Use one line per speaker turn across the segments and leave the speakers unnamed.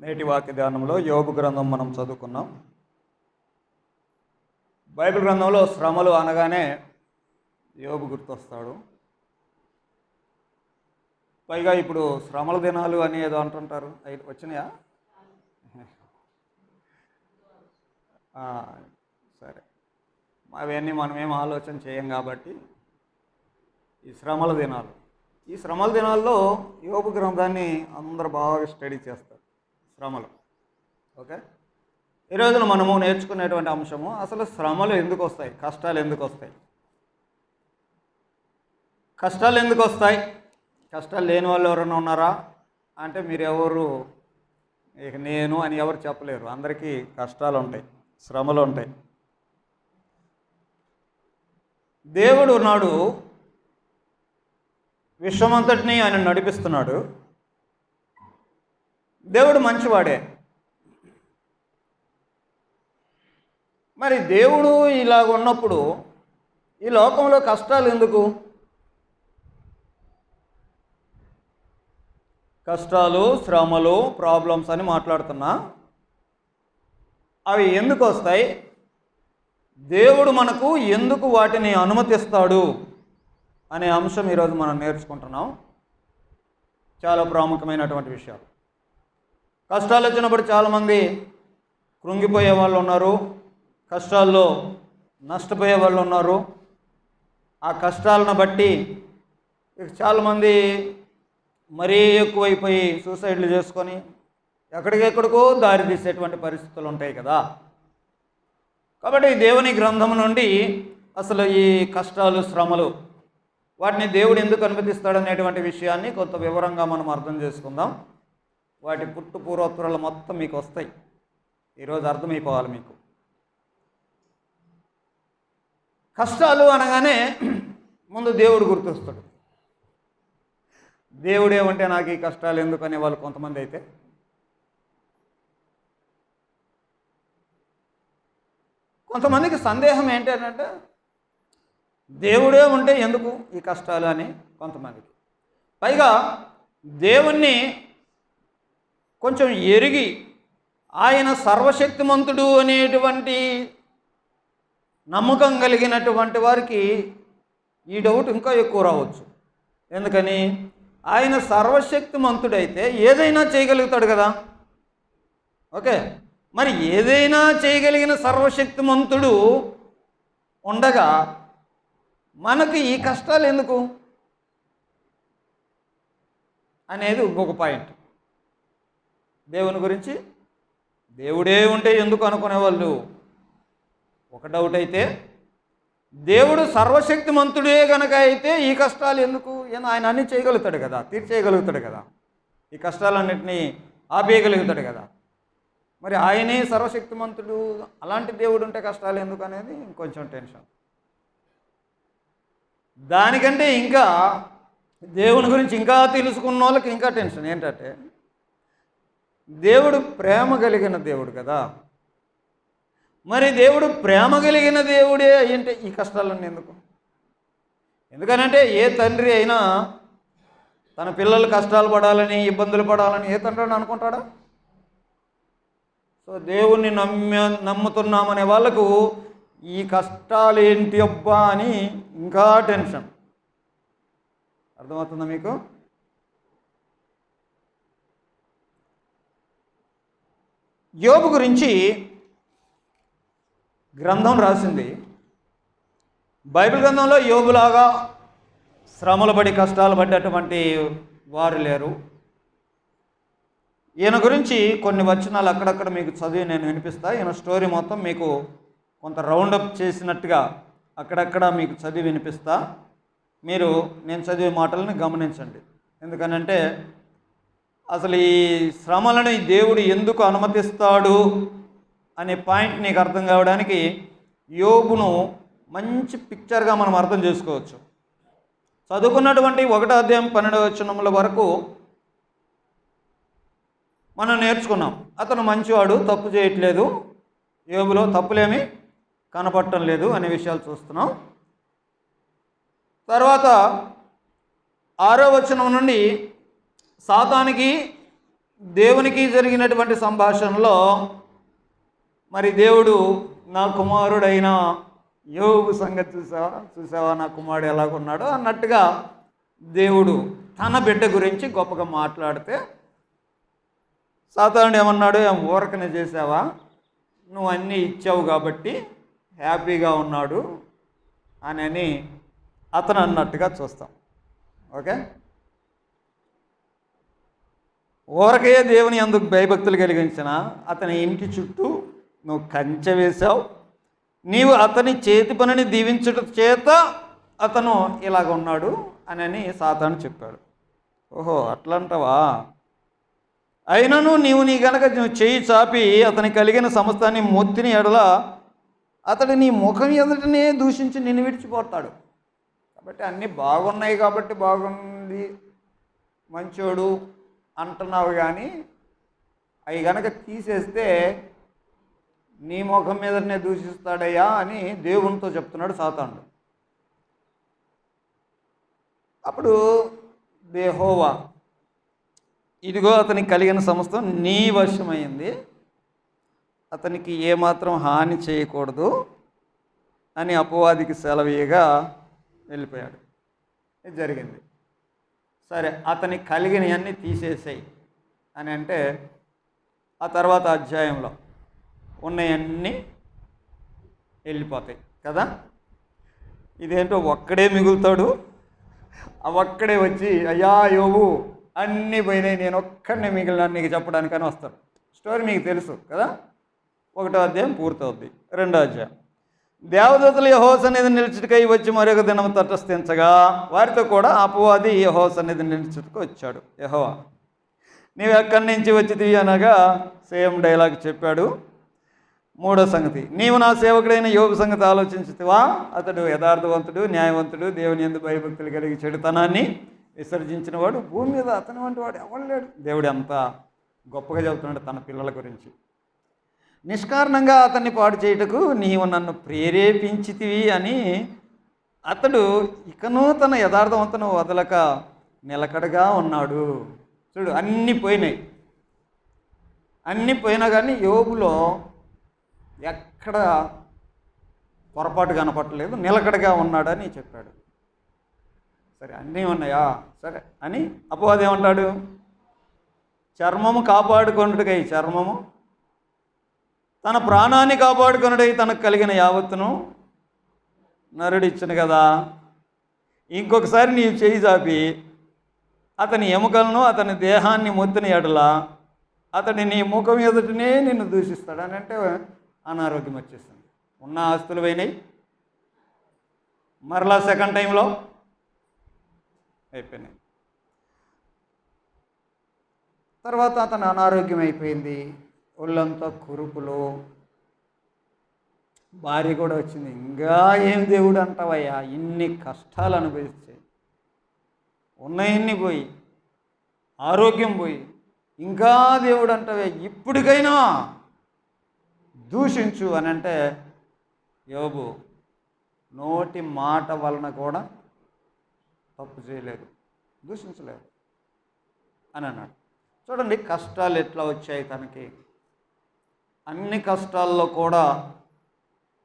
నేటి వాక్య ధ్యానంలో యోబు గ్రంథం మనం చదువుకున్నాం. బైబిల్ గ్రంథంలో శ్రమలు అనగానే యోబు గుర్తొస్తాడు. పైగా ఇప్పుడు శ్రమల దినాలు అని ఏదో అంటుంటారు, అవి వచ్చినాయా? సరే, అవన్నీ మనమేం ఆలోచన చేయం కాబట్టి ఈ శ్రమల దినాల్లో యోబు గ్రంథాన్ని అందరూ బాగా స్టడీ చేస్తారు. శ్రమలు, ఓకే. ఈ రోజున మనము నేర్చుకునేటువంటి అంశము, అసలు శ్రమలు ఎందుకు వస్తాయి, కష్టాలు ఎందుకు వస్తాయి, కష్టాలు లేని వాళ్ళు ఎవరైనా ఉన్నారా అంటే మీరు ఎవరు, ఇక నేను అని ఎవరు చెప్పలేరు. అందరికీ కష్టాలు ఉంటాయి, శ్రమలు ఉంటాయి. దేవుడు ఉన్నాడు, విశ్వమంతటిని ఆయన నడిపిస్తున్నాడు. దేవుడు మంచివాడే. మరి దేవుడు ఇలాగ ఉన్నప్పుడు ఈ లోకంలో కష్టాలు ఎందుకు? కష్టాలు, శ్రమలు, ప్రాబ్లమ్స్ అని మాట్లాడుతున్నా, అవి ఎందుకు వస్తాయి? దేవుడు మనకు ఎందుకు వాటిని అనుమతిస్తాడు అనే అంశం ఈరోజు మనం నేర్చుకుంటున్నాం. చాలా ప్రాముఖ్యమైనటువంటి విషయాలు. కష్టాలు వచ్చినప్పుడు చాలామంది కృంగిపోయే వాళ్ళు ఉన్నారు, కష్టాల్లో నష్టపోయే వాళ్ళు ఉన్నారు. ఆ కష్టాలను బట్టి చాలామంది మరీ ఎక్కువైపోయి సూసైడ్లు చేసుకొని ఎక్కడికెక్కడికో దారి తీసేటువంటి పరిస్థితులు ఉంటాయి కదా. కాబట్టి దేవుని గ్రంథం నుండి అసలు ఈ కష్టాలు, శ్రమలు, వాటిని దేవుడు ఎందుకు అనుమతిస్తాడనేటువంటి విషయాన్ని కొంత వివరంగా మనం అర్థం చేసుకుందాం. వాటి పుట్టు పూర్వోత్తరాలు మొత్తం మీకు వస్తాయి, ఈరోజు అర్థమైపోవాలి మీకు. కష్టాలు అనగానే ముందు దేవుడు గుర్తొస్తాడు. దేవుడేమంటే నాకు ఈ కష్టాలు ఎందుకు అనేవాళ్ళు కొంతమంది అయితే, కొంతమందికి సందేహం ఏంటంటే దేవుడే ఉంటే ఎందుకు ఈ కష్టాలు అని కొంతమందికి. పైగా దేవుణ్ణి కొంచెం ఎరిగి ఆయన సర్వశక్తిమంతుడు అనేటువంటి నమ్మకం కలిగినటువంటి వారికి ఈ డౌట్ ఇంకా ఎక్కువ రావచ్చు. ఎందుకని? ఆయన సర్వశక్తిమంతుడైతే ఏదైనా చేయగలుగుతాడు కదా, ఓకే. మరి ఏదైనా చేయగలిగిన సర్వశక్తిమంతుడు ఉండగా మనకు ఈ కష్టాలు ఎందుకు అనేది ఇంకొక పాయింట్. దేవుని గురించి దేవుడే ఉంటే ఎందుకు అనుకునేవాళ్ళు ఒక డౌట్ అయితే, దేవుడు సర్వశక్తిమంతుడే కనుక అయితే ఈ కష్టాలు ఎందుకు? ఆయన అన్నీ చేయగలుగుతాడు కదా, తీర్చేయగలుగుతాడు కదా, ఈ కష్టాలన్నింటినీ ఆపేయగలుగుతాడు కదా. మరి ఆయనే సర్వశక్తిమంతుడు, అలాంటి దేవుడు ఉంటే కష్టాలు ఎందుకు అనేది ఇంకొంచెం టెన్షన్. దానికంటే ఇంకా దేవుని గురించి ఇంకా తెలుసుకున్న వాళ్ళకి ఇంకా టెన్షన్ ఏంటంటే, దేవుడు ప్రేమ కలిగిన దేవుడు కదా. మరి దేవుడు ప్రేమ కలిగిన దేవుడే అయ్యంటే ఈ కష్టాలన్నీ ఎందుకు? ఎందుకనంటే ఏ తండ్రి అయినా తన పిల్లలు కష్టాలు పడాలని, ఇబ్బందులు పడాలని ఏ తండ్రి అనుకుంటాడా? సో దేవుణ్ణి నమ్ముతున్నామనే వాళ్ళకు ఈ కష్టాలు ఏంటి అబ్బా అని ఇంకా టెన్షన్. అర్థమవుతుందా మీకు? యోబు గురించి గ్రంథం రాసింది. బైబిల్ గ్రంథంలో యోబులాగా శ్రమలు పడి కష్టాలు పడ్డటువంటి వారు లేరు. ఈయన గురించి కొన్ని వచనాలు అక్కడక్కడ మీకు చదివి నేను వినిపిస్తా. ఈయన స్టోరీ మొత్తం మీకు కొంత రౌండప్ చేసినట్టుగా అక్కడక్కడ మీకు చదివి వినిపిస్తా. మీరు నేను చదివే మాటలను గమనించండి. ఎందుకనంటే అసలు ఈ శ్రమలను దేవుడు ఎందుకు అనుమతిస్తాడు అనే పాయింట్ నీకు అర్థం కావడానికి యోబును మంచి పిక్చర్గా మనం అర్థం చేసుకోవచ్చు. చదువుకున్నటువంటి 1వ అధ్యాయం 12వ వచనముల వరకు మనం నేర్చుకున్నాం. అతను మంచివాడు, తప్పు చేయట్లేదు, యోబులో తప్పులేమి కనపడటం లేదు అనే విషయాలు చూస్తున్నాం. తర్వాత 6వ వచనం నుండి సాతానికి దేవునికి జరిగినటువంటి సంభాషణలో మరి దేవుడు నా కుమారుడైన యోబు సంగతి చూసావా నా కుమారుడు ఎలాగున్నాడో అన్నట్టుగా దేవుడు తన బిడ్డ గురించి గొప్పగా మాట్లాడితే సాతానుడు ఏమన్నాడు, ఏం ఊరకనే చేసావా, నువ్వు అన్నీ ఇచ్చావు కాబట్టి హ్యాపీగా ఉన్నాడు అని అతను అన్నట్టుగా చూస్తాం. ఓకే, ఊరకే దేవుని అందుకు భయభక్తులు కలిగించిన అతని ఇంటి చుట్టూ నువ్వు కంచె వేశావు, నీవు అతని చేతి పనిని దీవించుట చేత అతను ఇలాగ ఉన్నాడు అని సాతాను చెప్పాడు. ఓహో అట్లంటావా, అయినను నీవు నువ్వు చేయి చాపి అతని కలిగిన సమస్తాన్ని మొత్తిని ఎడల అతడు నీ ముఖం ఎదుటనే దూషించి నిన్ను విడిచిపోతాడు. కాబట్టి అన్నీ బాగున్నాయి కాబట్టి బాగుంది మంచోడు అంటున్నావు, కానీ అవి కనుక తీసేస్తే నీ ముఖం మీదనే దూషిస్తాడయ్యా అని దేవునితో చెప్తున్నాడు సాతానుడు. అప్పుడు యెహోవా, ఇదిగో అతనికి కలిగిన సమస్తం నీ వశమైంది, అతనికి ఏమాత్రం హాని చేయకూడదు అని అపవాదికి సెలవీయగా వెళ్ళిపోయాడు. ఇది జరిగింది. సరే, అతనికి కలిగినవన్నీ తీసేసాయి అని అంటే ఆ తర్వాత అధ్యాయంలో ఉన్నవన్నీ వెళ్ళిపోతాయి కదా. ఇదేంటో ఒక్కడే మిగులుతాడు, ఒక్కడే వచ్చి అయ్యా యోబు అన్నీ పోయినాయి నేను ఒక్కడినే మిగిలిన నీకు చెప్పడానికని వస్తాడు. స్టోరీ మీకు తెలుసు కదా. 1వ అధ్యాయం పూర్తవుద్ది. 2వ అధ్యాయం, దేవదూతలు యెహోవా సన్నిధిని నిలుచుటకై వచ్చి మరొక దినం తటస్థించగా వారితో కూడా అపవాది యెహోవా సన్నిధిని నిలుచుటకు వచ్చాడు. యెహోవా నీవు ఎక్కడి నుంచి వచ్చితివి అనగా సేమ్ డైలాగ్ చెప్పాడు. 3వ సంగతి, నీవు నా సేవకుడైన యోబు సంగతి ఆలోచించుతావా, అతడు యథార్థవంతుడు న్యాయవంతుడు దేవుని యందు భయభక్తులు కలిగి చెడుతనాన్ని విసర్జించిన వాడు భూమి మీద అతని వంటి వాడు ఎవరు లేడు. దేవుడు ఎంత గొప్పగా చెబుతున్నాడు తన పిల్లల గురించి. నిష్కారణంగా అతన్ని పాడు చేయుటకు నీవు నన్ను ప్రేరేపించితివి అని అతడు ఇకనూ తన యథార్థవంతను వదలక నిలకడగా ఉన్నాడు. చూడు, అన్నీ పోయినాయి, అన్నీ పోయినా కానీ యోబులో ఎక్కడ పొరపాటు కనపడలేదు, నిలకడగా ఉన్నాడని చెప్పాడు. సరే, అన్నీ ఉన్నాయా, సరే అని అపవాది ఏమంటాడు, చర్మము కాపాడుకొనుటకై చర్మము, తన ప్రాణాన్ని కాపాడుకొనుటై తనకు కలిగిన యావత్తును నరుడు ఇచ్చును కదా, ఇంకొకసారి నీవు చేయి చాపి అతని ఎముకలను అతని దేహాన్ని మొత్తిన ఎడల అతడి నీ ముఖం ఎదుటనే నిన్ను దూషిస్తాడు అని అంటే అనారోగ్యం వచ్చేస్తుంది. ఉన్న ఆస్తులు పోయినాయి, మరలా సెకండ్ టైంలో అయిపోయినాయి. తర్వాత అతను అనారోగ్యం అయిపోయింది, ఒళ్ళంతా కురుపులు, భార్య కూడా వచ్చింది. ఇంకా ఏం దేవుడు అంటావయ్యా, ఇన్ని కష్టాలు అనుభవిస్తాయి, ఉన్నాయన్నీ పోయి ఆరోగ్యం పోయి ఇంకా దేవుడు అంటావే, ఇప్పటికైనా దూషించు అని అంటే యోబు నోటి మాట వలన కూడా తప్పు చేయలేదు, దూషించలేదు అని అన్నాడు. చూడండి కష్టాలు ఎట్లా వచ్చాయి తనకి. అన్ని కష్టాల్లో కూడా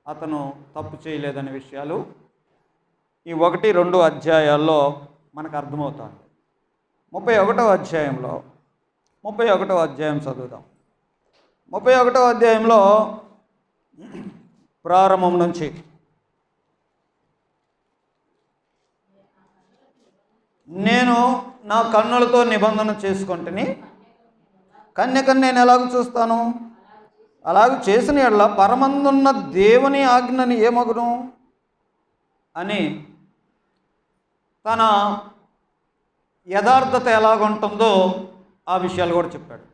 అతను తప్పు చేయలేదనే విషయాలు ఈ 1-2 అధ్యాయాల్లో మనకు అర్థమవుతుంది. 31వ అధ్యాయంలో 31వ అధ్యాయం చదువుదాం. 31వ అధ్యాయంలో ప్రారంభం నుంచి నేను నా కన్నులతో నిబంధన చేసుకుంటుని కన్యకను నేను ఎలాగ చూస్తాను, అలాగ చేసిన ఎడల పరమందున్న దేవుని ఆజ్ఞని ఏమగును అని తన యథార్థత ఎలాగుంటుందో ఆ విషయాలు కూడా చెప్పాడు.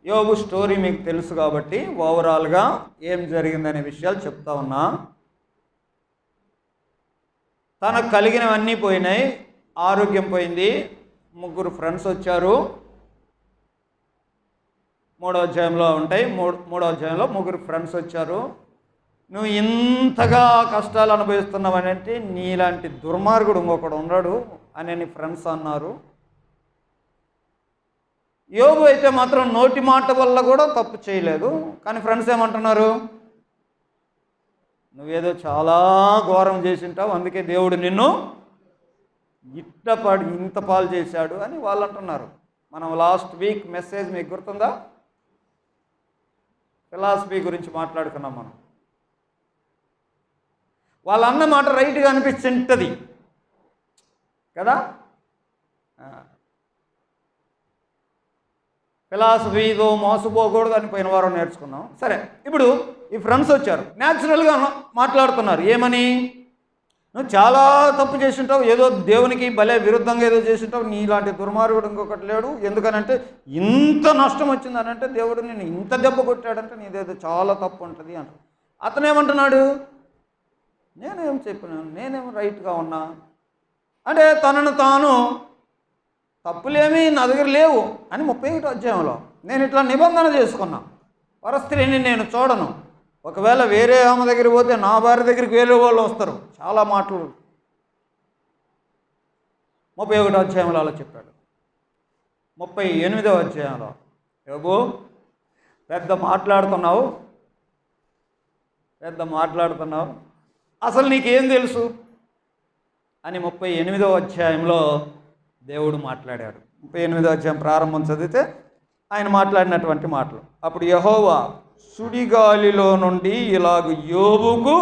యోబు స్టోరీ మీకు తెలుసు కాబట్టి ఓవరాల్గా ఏం జరిగిందనే విషయాలు చెప్తా ఉన్నా. తనకు కలిగినవన్నీ పోయినాయి, ఆరోగ్యం పోయింది, 3 ఫ్రెండ్స్ వచ్చారు. 3వ అధ్యాయంలో ఉంటాయి. 3వ అధ్యాయంలో 3 ఫ్రెండ్స్ వచ్చారు. నువ్వు ఇంతగా కష్టాలు అనుభవిస్తున్నావని అంటే నీలాంటి దుర్మార్గుడు ఇంకొకడు ఉన్నాడు అని ఫ్రెండ్స్ అన్నారు. యోబు అయితే మాత్రం నోటి మాట వల్ల కూడా తప్పు చేయలేదు. కానీ ఫ్రెండ్స్ ఏమంటున్నారు, నువ్వేదో చాలా ఘోరం చేసి ఉంటావు, అందుకే దేవుడు నిన్ను ఇంత పాలు చేశాడు అని వాళ్ళు అంటున్నారు. మనం లాస్ట్ వీక్ మెసేజ్ మీకు గుర్తుందా? ఫిలాసఫీ గురించి మాట్లాడుకున్నాం మనం. వాళ్ళ అన్న మాట రైట్గా అనిపిస్తుంటుంది కదా. ఫిలాసఫీతో మోసపోకూడదు అని పోయిన వారం నేర్చుకున్నాం. సరే, ఇప్పుడు ఈ ఫ్రెండ్స్ వచ్చారు, న్యాచురల్గా మాట్లాడుతున్నారు. ఏమని, నువ్వు చాలా తప్పు చేసింటావు, ఏదో దేవునికి భలే విరుద్ధంగా ఏదో చేసింటావు, నీలాంటి దుర్మార్గుడు ఇంకొకటి లేడు. ఎందుకనంటే ఇంత నష్టం వచ్చిందనంటే దేవుడు నేను ఇంత దెబ్బ కొట్టాడంటే నీదేదో చాలా తప్పు ఉంటుంది అంట. అతనేమంటున్నాడు, నేనేం చెప్పినాను, నేనేం రైట్గా ఉన్నా అంటే తనను తాను తప్పులేమీ నా దగ్గర లేవు అని 31వ అధ్యాయంలో నేను ఇట్లా నిబంధన చేసుకున్నా, పరస్త్రీని నేను చూడను, ఒకవేళ వేరే ఆమె దగ్గరికి పోతే నా భార్య దగ్గరికి వేరే వాళ్ళు వస్తారు, చాలా మాటలు 31వ అధ్యాయంలో అలా చెప్పాడు. 38వ అధ్యాయంలో యోబు పెద్ద మాట్లాడుతున్నావు, అసలు నీకేం తెలుసు అని 38వ అధ్యాయంలో దేవుడు మాట్లాడాడు. 38వ అధ్యాయం ప్రారంభం చదివితే ఆయన మాట్లాడినటువంటి మాటలు. అప్పుడు యెహోవా సుడిగాలిలో నుండి ఇలాగ యోబుకు.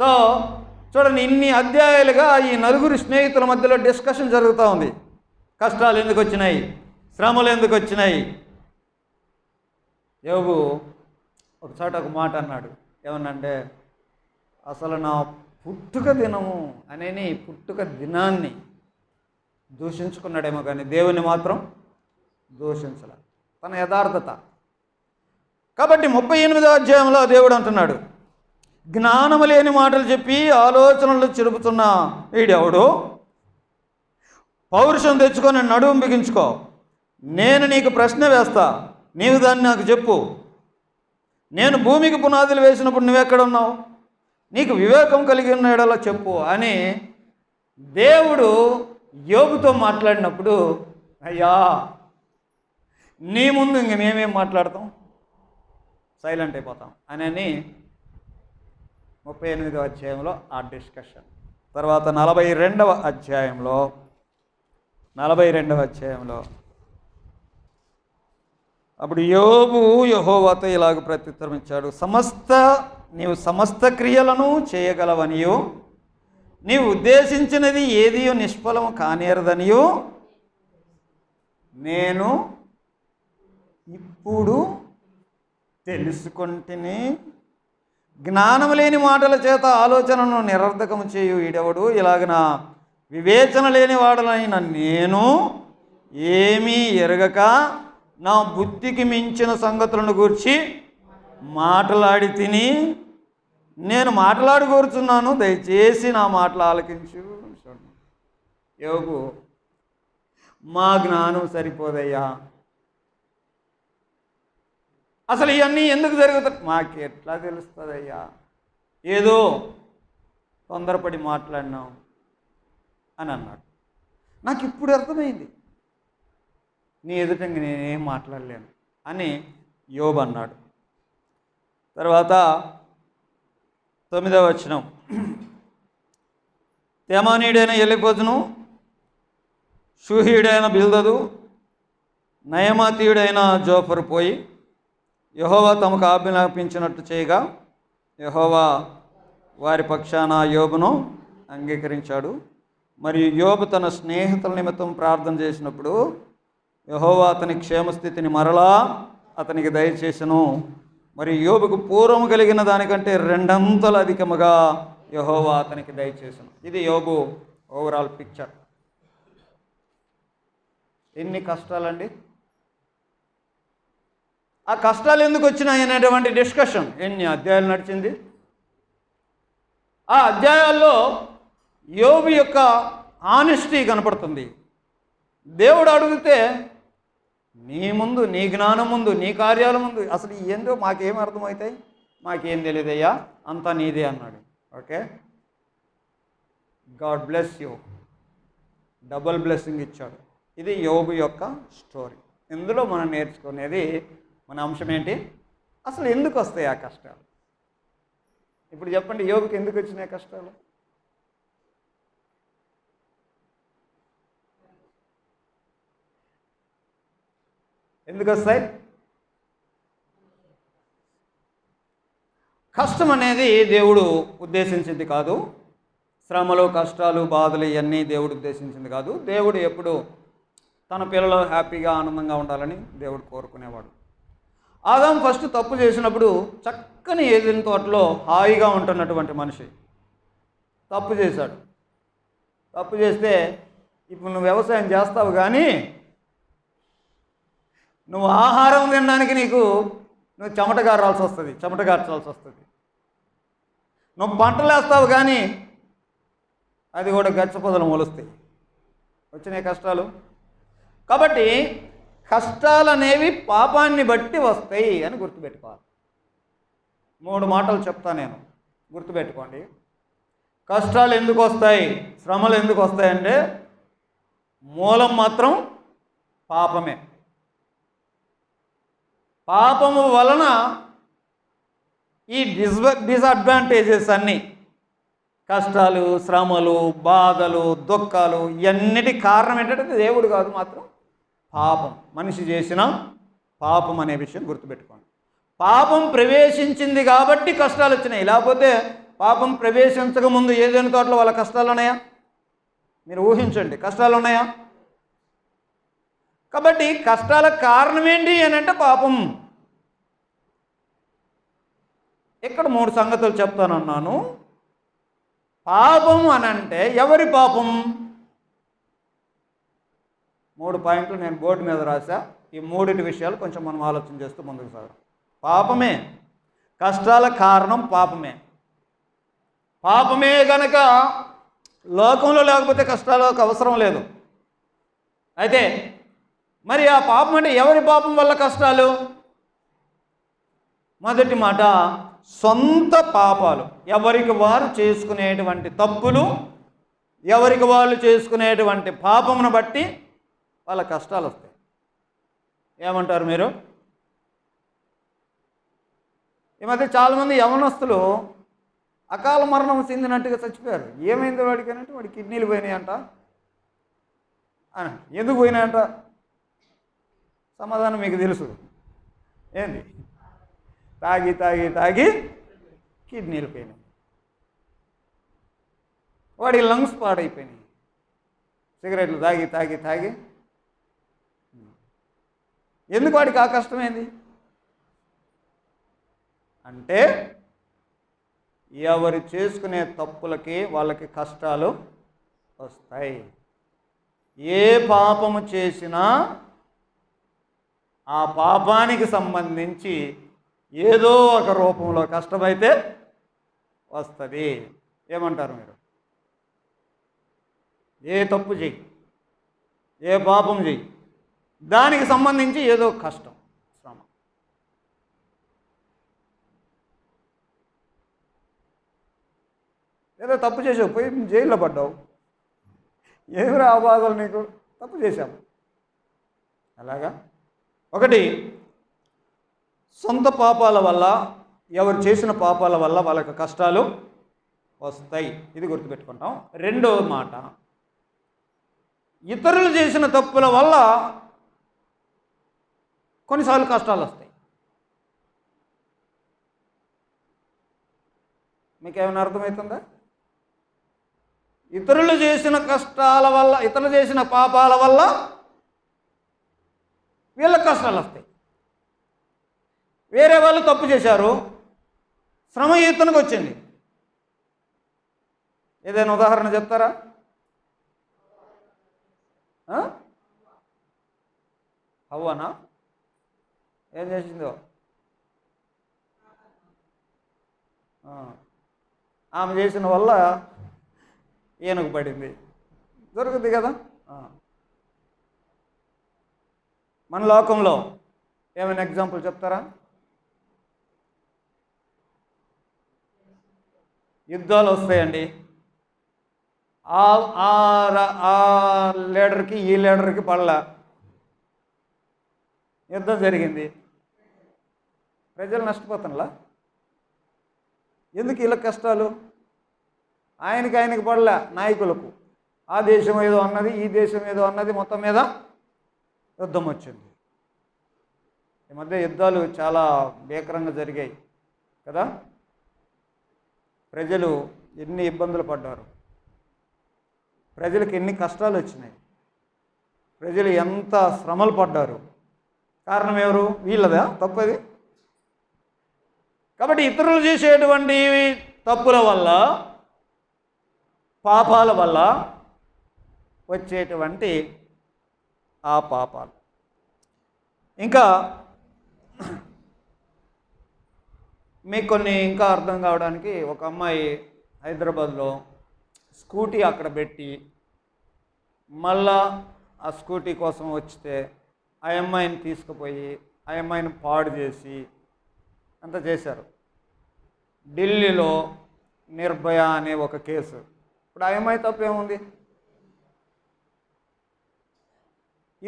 సో చూడండి, ఇన్ని అధ్యాయాలుగా ఈ నలుగురు స్నేహితుల మధ్యలో డిస్కషన్ జరుగుతూ ఉంది. కష్టాలు ఎందుకు వచ్చినాయి, శ్రమలు ఎందుకు వచ్చినాయి. యోబు ఒకచోట ఒక మాట అన్నాడు, ఏమన్నంటే అసలు నా పుట్టుక దినము అనేని పుట్టుక దినాన్ని దూషించుకున్నాడేమో కానీ దేవుని మాత్రం దూషించలే, తన యథార్థత. కాబట్టి 38వ అధ్యాయంలో దేవుడు అంటున్నాడు, జ్ఞానము లేని మాటలు చెప్పి ఆలోచనలు చెరుపుతున్న వీడెవడు, పౌరుషం తెచ్చుకొని నడుము బిగించుకో, నేను నీకు ప్రశ్న వేస్తా, నీవు దాన్ని నాకు చెప్పు. నేను భూమికి పునాదులు వేసినప్పుడు నువ్వెక్కడున్నావు, నీకు వివేకం కలిగి ఉన్నాడలా చెప్పు అని దేవుడు యోబుతో మాట్లాడినప్పుడు, అయ్యా నీ ముందు ఇంక మేమేం మాట్లాడతాం, సైలెంట్ అయిపోతాం అని 38వ అధ్యాయంలో ఆ డిస్కషన్. తర్వాత 42వ అధ్యాయంలో అప్పుడు యోబు యెహోవాతో ఇలాగ ప్రత్యుత్తరం ఇచ్చాడు, నీవు సమస్త క్రియలను చేయగలవనియో, నీవు ఉద్దేశించినది ఏదియో నిష్ఫలము కానేరదనియో నేను ఇప్పుడు తెలుసుకుంటుని. జ్ఞానము లేని మాటల చేత ఆలోచనను నిరర్ధకము చేయు ఈడెవడు, ఇలాగన వివేచన లేని వాడలైన నేను ఏమీ ఎరగక నా బుద్ధికి మించిన సంగతులను గూర్చి మాట్లాడి తిని, నేను మాట్లాడుకోరుచున్నాను, దయచేసి నా మాటలు ఆలకించు. యోబు, మా జ్ఞానం సరిపోదయ్యా, అసలు ఇవన్నీ ఎందుకు జరుగుతాయి, మాకు ఎట్లా తెలుస్తుందయ్యా, ఏదో తొందరపడి మాట్లాడినాం అని అన్నాడు. నాకు ఇప్పుడు అర్థమైంది, నీ ఎదుట నేనేం మాట్లాడలేను అని యోబు అన్నాడు. తర్వాత 9వ వచనం, తేమానీయుడైన ఎలీఫజును, షూహీయుడైన బిల్దదు, నయమాతీయుడైన జోఫరు పోయి యెహోవా తమకు ఆజ్ఞాపించినట్టు చేయగా యెహోవా వారి పక్షాన యోబును అంగీకరించాడు. మరియు యోబు తన స్నేహితుల నిమిత్తం ప్రార్థన చేసినప్పుడు యెహోవా అతని క్షేమస్థితిని మరలా అతనికి దయచేసెను. మరి యోబుకు పూర్వము కలిగిన దానికంటే 2 అధికముగా యెహోవా అతనికి దయచేసెను. ఇది యోబు ఓవరాల్ పిక్చర్. ఎన్ని కష్టాలండి, ఆ కష్టాలు ఎందుకు వచ్చినాయి అనేటువంటి డిస్కషన్ ఎన్ని అధ్యాయాలు నడిచింది. ఆ అధ్యాయాల్లో యోబు యొక్క ఆనెస్టీ కనపడుతుంది. దేవుడు అడిగితే నీ ముందు, నీ జ్ఞానం ముందు, నీ కార్యాల ముందు అసలు ఏందో మాకేం అర్థమవుతాయి, మాకేం తెలియదయ్యా, అంతా నీదే అన్నాడు. Okay, God bless you, double blessing ఇచ్చాడు. ఇది యోబు యొక్క స్టోరీ. ఇందులో మనం నేర్చుకునేది మన అంశం ఏంటి? అసలు ఎందుకు వస్తాయి ఆ కష్టాలు? ఇప్పుడు చెప్పండి, యోబుకి ఎందుకు వచ్చినాయి కష్టాలు? ఎందుకు వస్తాయి? కష్టం అనేది దేవుడు ఉద్దేశించింది కాదు. శ్రమలు, కష్టాలు, బాధలు ఇవన్నీ దేవుడు ఉద్దేశించింది కాదు. దేవుడు ఎప్పుడు తన పిల్లలు హ్యాపీగా ఆనందంగా ఉండాలని దేవుడు కోరుకునేవాడు. ఆదాము ఫస్ట్ తప్పు చేసినప్పుడు చక్కని ఏదెన్ తోటలో హాయిగా ఉంటున్నటువంటి మనిషి తప్పు చేశాడు. తప్పు చేస్తే ఇప్పుడు నువ్వు వ్యవసాయం చేస్తావు, కానీ నువ్వు ఆహారం తినడానికి నువ్వు చెమట గారాల్సి వస్తుంది, చెమట గార్చాల్సి వస్తుంది. నువ్వు పంటలు వేస్తావు, కానీ అది కూడా గచ్చ పొదలు మొలుస్తాయి. వచ్చినాయి కష్టాలు. కాబట్టి కష్టాలు అనేవి పాపాన్ని బట్టి వస్తాయి అని గుర్తుపెట్టుకోవాలి. 3 మాటలు చెప్తా నేను, గుర్తుపెట్టుకోండి. కష్టాలు ఎందుకు వస్తాయి, శ్రమలు ఎందుకు వస్తాయంటే మూలం మాత్రం పాపమే. పాపము వలన ఈ డిసడ్వాంటేజెస్ అన్నీ, కష్టాలు, శ్రమలు, బాధలు, దుఃఖాలు, ఇవన్నిటి కారణం ఏంటంటే దేవుడు కాదు, మాత్రం పాపం. మనిషి చేసిన పాపం అనే విషయం గుర్తుపెట్టుకోండి. పాపం ప్రవేశించింది కాబట్టి కష్టాలు వచ్చినాయి. లేకపోతే పాపం ప్రవేశించక ముందు ఏదైనా తోటలో వాళ్ళ కష్టాలు ఉన్నాయా? మీరు ఊహించండి, కష్టాలు ఉన్నాయా? కాబట్టి కష్టాలకు కారణం ఏంటి అని అంటే పాపం. ఇక్కడ 3 సంగతులు చెప్తానన్నాను. పాపం అని అంటే ఎవరి పాపం? 3 పాయింట్లు నేను బోర్డు మీద రాశా. ఈ 3 విషయాలు కొంచెం మనం ఆలోచన చేస్తూ ముందుకు సాగాం. పాపమే, కష్టాల కారణం పాపమే. పాపమే గనక లోకంలో లేకపోతే కష్టాలకు అవసరం లేదు. అయితే మరి ఆ పాపం అంటే ఎవరి పాపం వల్ల కష్టాలు? మొదటి మాట, సొంత పాపాలు. ఎవరికి వారు చేసుకునేటువంటి తప్పులు, ఎవరికి వాళ్ళు చేసుకునేటువంటి పాపమును బట్టి వాళ్ళ కష్టాలు వస్తాయి. ఏమంటారు మీరు? ఈ మధ్య చాలామంది యవనస్తులు అకాల మరణం చెందినట్టుగా చచ్చిపోయారు. ఏమైంది వాడికి అంటే, వాడి కిడ్నీలు పోయినాయంట. ఎందుకు పోయినాయంట? సమాధానం మీకు తెలుసు. ఏంది? తాగి తాగి తాగి కిడ్నీలు పోయినాయి, వాడి లంగ్స్ పాడైపోయినాయి. సిగరెట్లు తాగి తాగి తాగి. ఎందుకు వాడికి ఆ కష్టమైంది అంటే, ఎవరు చేసుకునే తప్పులకి వాళ్ళకి కష్టాలు వస్తాయి. ఏ పాపము చేసినా ఆ పాపానికి సంబంధించి ఏదో ఒక రూపంలో కష్టమైతే వస్తుంది. ఏమంటారు మీరు? ఏ తప్పు చెయ్యి, ఏ పాపం చెయ్యి, దానికి సంబంధించి ఏదో కష్టం, శ్రమ. ఏదో తప్పు చేసావు, పోయి జైల్లో పడ్డావు, ఏమిరా ఆ బాధలు నీకు? తప్పు చేశాము. అలాగా ఒకటి, సొంత పాపాల వల్ల, ఎవరు చేసిన పాపాల వల్ల వాళ్ళకి కష్టాలు వస్తాయి. ఇది గుర్తుపెట్టుకుంటాం. రెండవ మాట, ఇతరులు చేసిన తప్పుల వల్ల కొన్నిసార్లు కష్టాలు వస్తాయి. మీకేమైనా అర్థమవుతుందా? ఇతరులు చేసిన కష్టాల వల్ల, ఇతరులు చేసిన పాపాల వల్ల వీళ్ళకి కష్టాలు వస్తాయి. వేరే వాళ్ళు తప్పు చేశారు, శ్రమ ఇతనికి వచ్చింది. ఏదైనా ఉదాహరణ చెప్తారా? హవ్వనా? ఏం చేసిందో? ఆమె చేసిన వల్ల ఈయనకు పడింది. దొరుకుతుంది కదా. మన లోకంలో ఏమైనా ఎగ్జాంపుల్ చెప్తారా? యుద్ధాలు వస్తాయండి. ఆ లీడర్కి ఈ లీడర్కి పడలా. యుద్ధం జరిగింది, ప్రజలు నష్టపోతున్నా. ఎందుకు ఇలా కష్టాలు? ఆయనకి పడలే, నాయకులకు. ఆ దేశం ఏదో అన్నది, ఈ దేశం ఏదో అన్నది, మొత్తం మీద యుద్ధం వచ్చింది. ఈ మధ్య యుద్ధాలు చాలా భీకరంగా జరిగాయి కదా. ప్రజలు ఎన్ని ఇబ్బందులు పడ్డారు, ప్రజలకు ఎన్ని కష్టాలు వచ్చినాయి, ప్రజలు ఎంత శ్రమలు పడ్డారు. కారణం ఎవరు? వీళ్ళదా తప్పది? కాబట్టి ఇతరులు చేసేటువంటి తప్పుల వల్ల, పాపాల వల్ల వచ్చేటువంటి ఆ పాపాలు. ఇంకా మీకు కొన్ని ఇంకా అర్థం కావడానికి, ఒక అమ్మాయి హైదరాబాద్లో స్కూటీ అక్కడ పెట్టి మళ్ళా ఆ స్కూటీ కోసం వచ్చితే ఆ అమ్మాయిని తీసుకుపోయి ఆ అమ్మాయిని పాడు చేసి అంత చేశారు. ఢిల్లీలో నిర్భయ అనే ఒక కేసు. ఇప్పుడు ఆ అమ్మాయి తప్పు ఏముంది?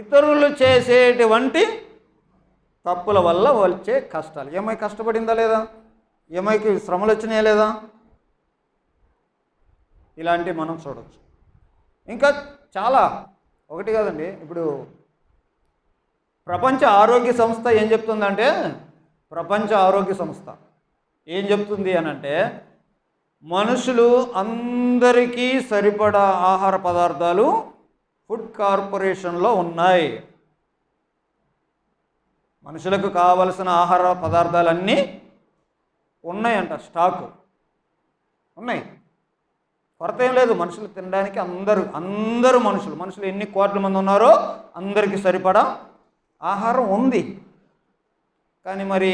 ఇతరులు చేసేటువంటి తప్పుల వల్ల వచ్చే కష్టాలు. ఏమై కష్టపడిందా లేదా? ఏమైకి శ్రమలు వచ్చినాయా లేదా? ఇలాంటివి మనం చూడవచ్చు. ఇంకా చాలా, ఒకటి కాదండి. ఇప్పుడు ప్రపంచ ఆరోగ్య సంస్థ ఏం చెప్తుందంటే, ప్రపంచ ఆరోగ్య సంస్థ ఏం చెప్తుంది అనంటే, మనుషులు అందరికీ సరిపడా ఆహార పదార్థాలు ఫుడ్ కార్పొరేషన్లో ఉన్నాయి. మనుషులకు కావలసిన ఆహార పదార్థాలన్నీ ఉన్నాయంట, స్టాకు ఉన్నాయి, కొరత ఏం లేదు. మనుషులు తినడానికి అందరూ మనుషులు ఎన్ని కోట్ల మంది ఉన్నారో అందరికీ సరిపడా ఆహారం ఉంది. కానీ మరి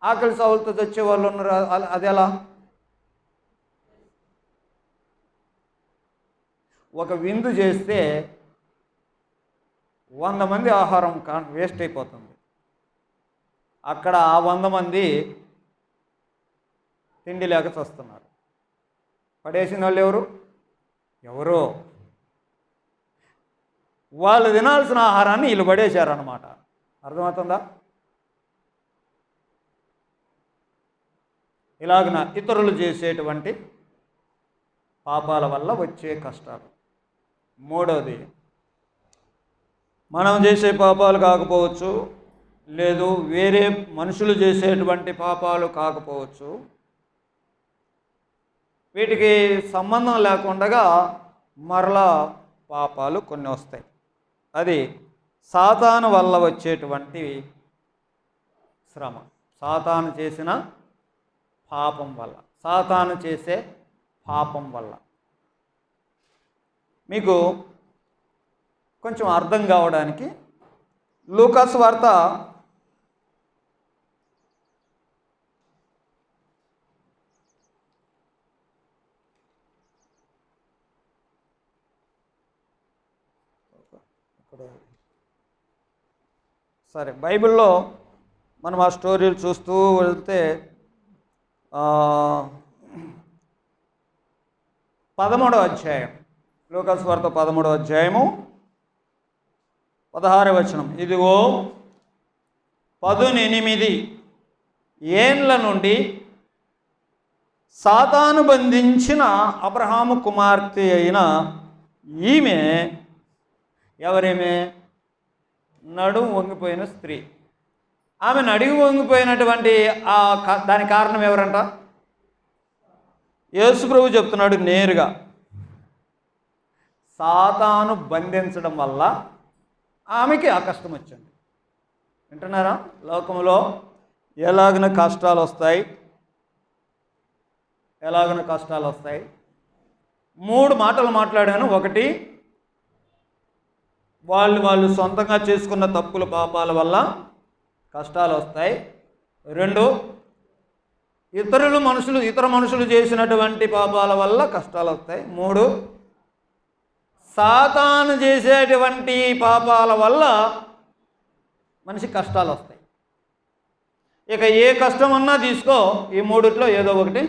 ఆకలి సావులతో చచ్చే వాళ్ళు ఉన్నారు. అది ఎలా? ఒక విందు చేస్తే 100 మంది ఆహారం వేస్ట్ అయిపోతుంది. అక్కడ ఆ 100 మంది తిండి లేక చస్తున్నారు. పడేసిన వాళ్ళు ఎవరో వాళ్ళు తినాల్సిన ఆహారాన్ని వీళ్ళు పడేశారన్నమాట. అర్థమవుతుందా? ఇలాగన ఇతరులు చేసేటువంటి పాపాల వల్ల వచ్చే కష్టాలు. మూడవది, మనం చేసే పాపాలు కాకపోవచ్చు, లేదు వేరే మనుషులు చేసేటువంటి పాపాలు కాకపోవచ్చు, వీటికి సంబంధం లేకుండా మరలా పాపాలు కొన్ని వస్తాయి. అది సాతాను వల్ల వచ్చేటువంటి శ్రమ, సాతాను చేసిన పాపం వల్ల, సాతాను చేసే పాపం వల్ల. మీకు కొంచెం అర్థం కావడానికి లూకాసు వార్త 11 బైబిల్లో మనం ఆ స్టోరీలు చూస్తూ వెళ్తే 13వ అధ్యాయం, లూకాసు వార్త 13వ అధ్యాయము 16వ వచనం. ఇదిగో 18 ఏండ్ల నుండి సాతాను బంధించిన అబ్రహాము కుమార్తె అయిన ఈమె, ఎవరేమే? నడుము వంగిపోయిన స్త్రీ. ఆమె నడుము వంగిపోయినటువంటి దాని కారణం ఎవరంట? యేసు ప్రభు చెప్తున్నాడు నేరుగా, సాతాను బంధించడం వల్ల ఆమెకి ఆ కష్టం వచ్చింది. వింటున్నారా? లోకంలో ఎలాగన కష్టాలు వస్తాయి, ఎలాగన కష్టాలు వస్తాయి. 3 మాటలు మాట్లాడాను. ఒకటి, వాళ్ళు సొంతంగా చేసుకున్న తప్పుల పాపాల వల్ల కష్టాలు వస్తాయి. 2, ఇతర మనుషులు చేసినటువంటి పాపాల వల్ల కష్టాలు వస్తాయి. 3, సాతాను చేసేటువంటి పాపాల వల్ల మనిషి కష్టాలు వస్తాయి. ఇక ఏ కష్టం అన్నా తీసుకో, ఈ 3లో ఏదో ఒకటి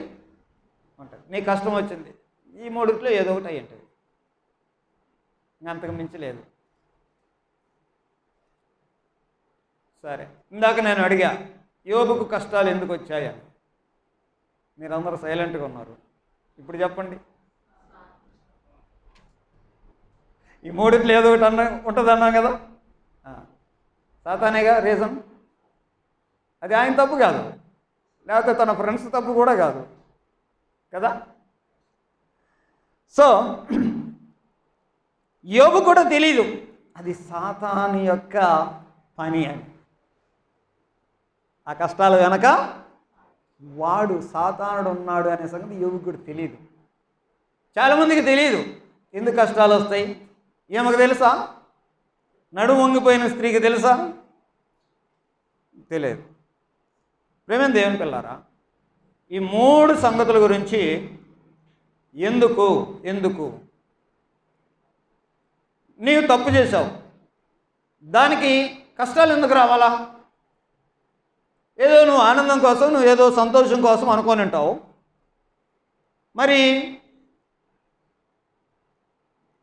ఉంటుంది. నీ కష్టం వచ్చింది, ఈ 3లో ఏదో ఒకటి అయి ఉంటుంది, అంతకు మించి లేదు. సరే, ఇందాక నేను అడిగా యోబుకు కష్టాలు ఎందుకు వచ్చాయని. మీరందరూ సైలెంట్గా ఉన్నారు. ఇప్పుడు చెప్పండి. ఈ మూడిట్లో ఏదో ఒకటి ఉంటుంది అన్నాం కదా. సాతానేగా రీజన్. అది ఆయన తప్పు కాదు, లేకపోతే తన ఫ్రెండ్స్ తప్పు కూడా కాదు కదా. సో యోబు కూడా తెలీదు అది సాతాను యొక్క పని అని. ఆ కష్టాల వెనక వాడు సాతానుడు ఉన్నాడు అనే సంగతి యోబుకు కూడా తెలియదు. చాలామందికి తెలియదు ఎందుకు కష్టాలు వస్తాయి. ఈమెకు తెలుసా? నడుము వంగిపోయిన స్త్రీకి తెలుసా? తెలియదు. ప్రేమ దేవుని పిల్లారా, ఈ మూడు సంగతుల గురించి ఎందుకు నీవు తప్పు చేశావు, దానికి కష్టాలు ఎందుకు రావాలా? ఏదో నువ్వు ఆనందం కోసం, నువ్వు ఏదో సంతోషం కోసం అనుకొని ఉంటావు. మరి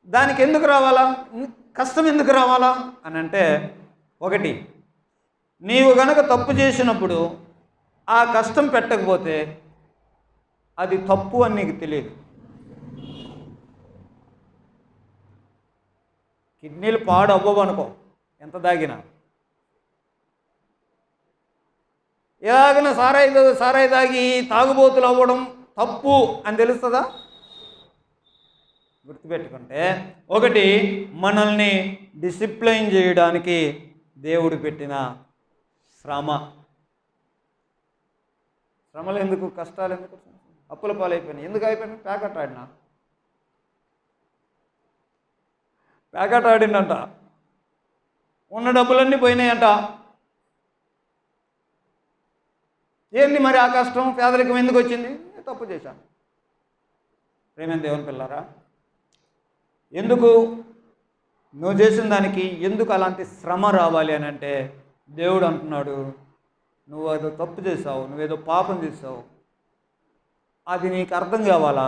దానికి ఎందుకు రావాలా, కష్టం ఎందుకు రావాలా అని అంటే, ఒకటి, నీవు గనక తప్పు చేసినప్పుడు ఆ కష్టం పెట్టకపోతే అది తప్పు అని నీకు తెలియదు. కిడ్నీలు పాడు అవ్వవు అనుకో ఎంత దాగినా. ఎలాగైనా సారాయి తాగి తాగుబోతులు అవ్వడం తప్పు అని తెలుస్తుందా? గుర్తుపెట్టుకుంటే, ఒకటి, మనల్ని డిసిప్లైన్ చేయడానికి దేవుడు పెట్టిన శ్రమలు ఎందుకు, కష్టాలు ఎందుకు, అప్పుల పాలైపోయినాయి. ఎందుకు అయిపోయినాయి? ప్యాకెట్ ఆడిందంట, ఉన్న డబ్బులన్నీ పోయినాయంట. ఏంది మరి ఆ కష్టం, పేదరికం ఎందుకు వచ్చింది? తప్పు చేశాను. ప్రేమ దేవుని పిల్లారా, ఎందుకు నువ్వు చేసిన దానికి ఎందుకు అలాంటి శ్రమ రావాలి అని అంటే, దేవుడు అంటున్నాడు, నువ్వు ఏదో తప్పు చేసావు, నువ్వేదో పాపం చేసావు, అది నీకు అర్థం కావాలా,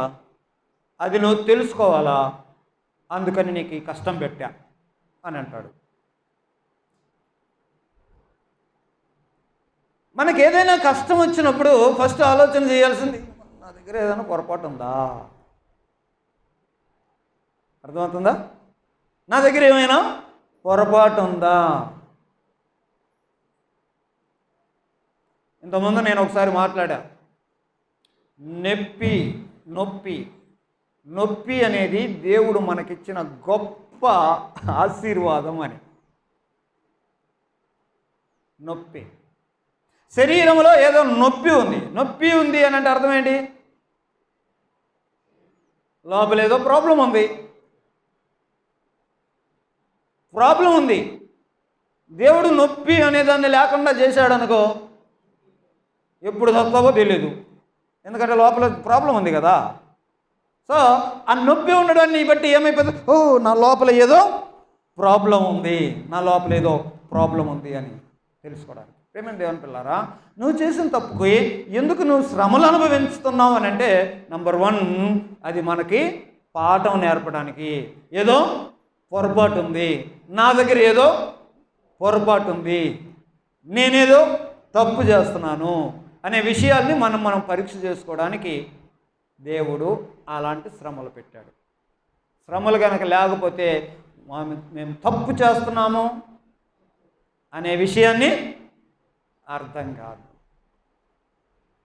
అది నువ్వు తెలుసుకోవాలా, అందుకని నీకు ఈ కష్టం పెట్టా అని అంటాడు. మనకి ఏదైనా కష్టం వచ్చినప్పుడు ఫస్ట్ ఆలోచన చేయాల్సింది, నా దగ్గర ఏదైనా పొరపాటు ఉందా? అర్థమవుతుందా? నా దగ్గర ఏమైనా పొరపాటు ఉందా? ఇంతకుముందు నేను ఒకసారి మాట్లాడా, నొప్పి అనేది దేవుడు మనకిచ్చిన గొప్ప ఆశీర్వాదం అని. నొప్పి, శరీరంలో ఏదో నొప్పి ఉంది అని అంటే అర్థం ఏంటి? లోపల ఏదో ప్రాబ్లం ఉంది. దేవుడు నొప్పి అనేదాన్ని లేకుండా చేశాడు అనుకో, ఎప్పుడు చస్తావో తెలియదు, ఎందుకంటే లోపల ప్రాబ్లం ఉంది కదా. సో ఆ నొప్పి ఉండడాన్ని బట్టి ఏమైపోతుంది, ఓ నా లోపల ఏదో ప్రాబ్లం ఉంది అని తెలుసుకోవడానికి. ప్రేమ దేవుని పిల్లారా, నువ్వు చేసిన తప్పుకి ఎందుకు నువ్వు శ్రమలు అనుభవిస్తున్నావు అని అంటే, నంబర్ 1, అది మనకి పాఠం నేర్పడానికి. ఏదో పొరపాటు ఉంది, నా దగ్గర ఏదో పొరపాటు ఉంది, నేనేదో తప్పు చేస్తున్నాను అనే విషయాల్ని మనం పరీక్ష చేసుకోవడానికి దేవుడు అలాంటి శ్రమలు పెట్టాడు. శ్రమలు కనుక లేకపోతే మేము తప్పు చేస్తున్నాము అనే విషయాన్ని అర్థం కాదు.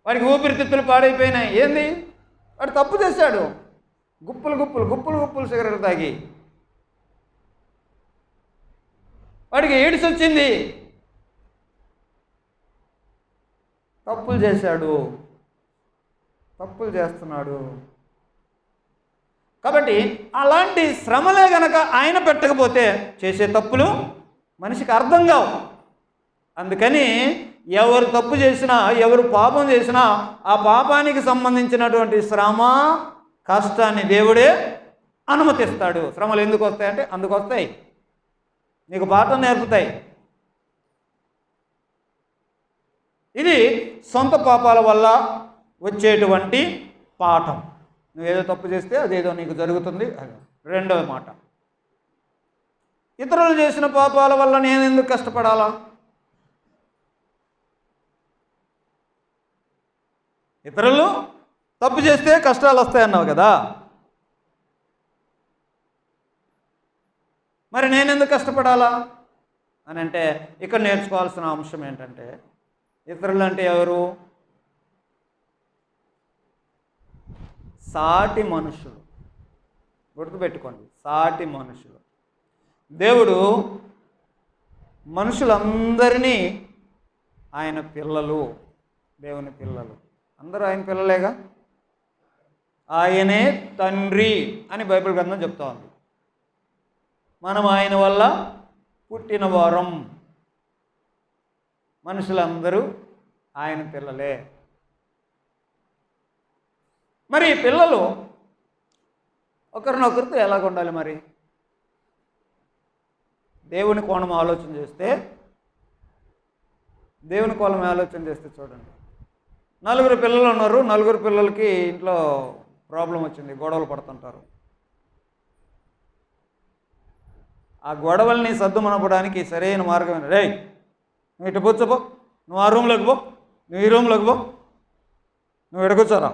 వాడికి ఊపిరితిత్తులు పాడైపోయినాయి. ఏంది? వాడు తప్పు చేశాడు. గుప్పులు సిగరెట్ తాగి వాడికి ఎయిడ్స్ వచ్చింది. తప్పులు చేస్తున్నాడు. కాబట్టి అలాంటి శ్రమలే గనక ఆయన పెట్టకపోతే చేసే తప్పులు మనిషికి అర్థం కావు. అందుకని ఎవరు తప్పు చేసినా, ఎవరు పాపం చేసినా ఆ పాపానికి సంబంధించినటువంటి శ్రమ, కష్టాన్ని దేవుడే అనుమతిస్తాడు. శ్రమలు ఎందుకు వస్తాయంటే అందుకు వస్తాయి, నీకు పాఠం నేర్పుతాయి. ఇది సొంత పాపాల వల్ల వచ్చేటువంటి పాఠం. నువ్వేదో తప్పు చేస్తే అదేదో నీకు జరుగుతుంది. రెండవ మాట, ఇతరులు చేసిన పాపాల వల్ల నేను ఎందుకు కష్టపడాలా? ఇతరులు తప్పు చేస్తే కష్టాలు వస్తాయన్నావు కదా, మరి నేను ఎందుకు కష్టపడాలా అని అంటే ఇక్కడ నేర్చుకోవాల్సిన అంశం ఏంటంటే, ఇతరులు అంటే ఎవరు? సాటి మనుషులు. గుర్తుపెట్టుకోండి, సాటి మనుషులు. దేవుడు మనుషులందరినీ ఆయన పిల్లలు, దేవుని పిల్లలు అందరూ ఆయన పిల్లలేగా. ఆయనే తండ్రి అని బైబిల్ గ్రంథం చెప్తా ఉంది. మనం ఆయన వల్ల పుట్టిన వారం. మనుషులందరూ ఆయన పిల్లలే. మరి పిల్లలు ఒకరినొకరితో ఎలాగ ఉండాలి? మరి దేవుని కోణం ఆలోచన చేస్తే, దేవుని కోణం ఆలోచన చేస్తే చూడండి, 4 పిల్లలు ఉన్నారు. 4 పిల్లలకి ఇంట్లో ప్రాబ్లం వచ్చింది, గొడవలు పడుతుంటారు. ఆ గొడవల్ని సర్దుమనపడానికి సరైన మార్గం, రే నువ్వు ఇటు కూర్చోపో, నువ్వు ఆ రూమ్లోకి పో, నువ్వు ఈ రూమ్లోకి పో, నువ్వు ఇటు కూర్చోరా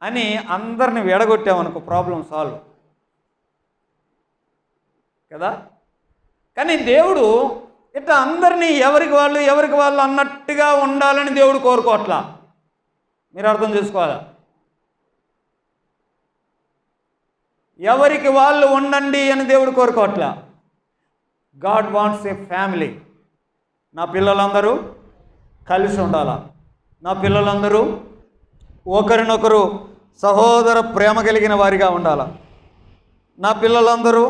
అని అందరిని విడగొట్టామనుకో, ప్రాబ్లం సాల్వ్ కదా. కానీ దేవుడు ఇట్లా అందరినీ ఎవరికి వాళ్ళు అన్నట్టుగా ఉండాలని దేవుడు కోరుకోవట్లా. మీరు అర్థం చేసుకోవాలా? ఎవరికి వాళ్ళు ఉండండి అని దేవుడు కోరుకోవట్లా. God wants a family. నా పిల్లలందరూ కలిసి ఉండాలా, నా పిల్లలందరూ ఒకరినొకరు సహోదర ప్రేమ కలిగిన వారిగా ఉండాలా, నా పిల్లలందరూ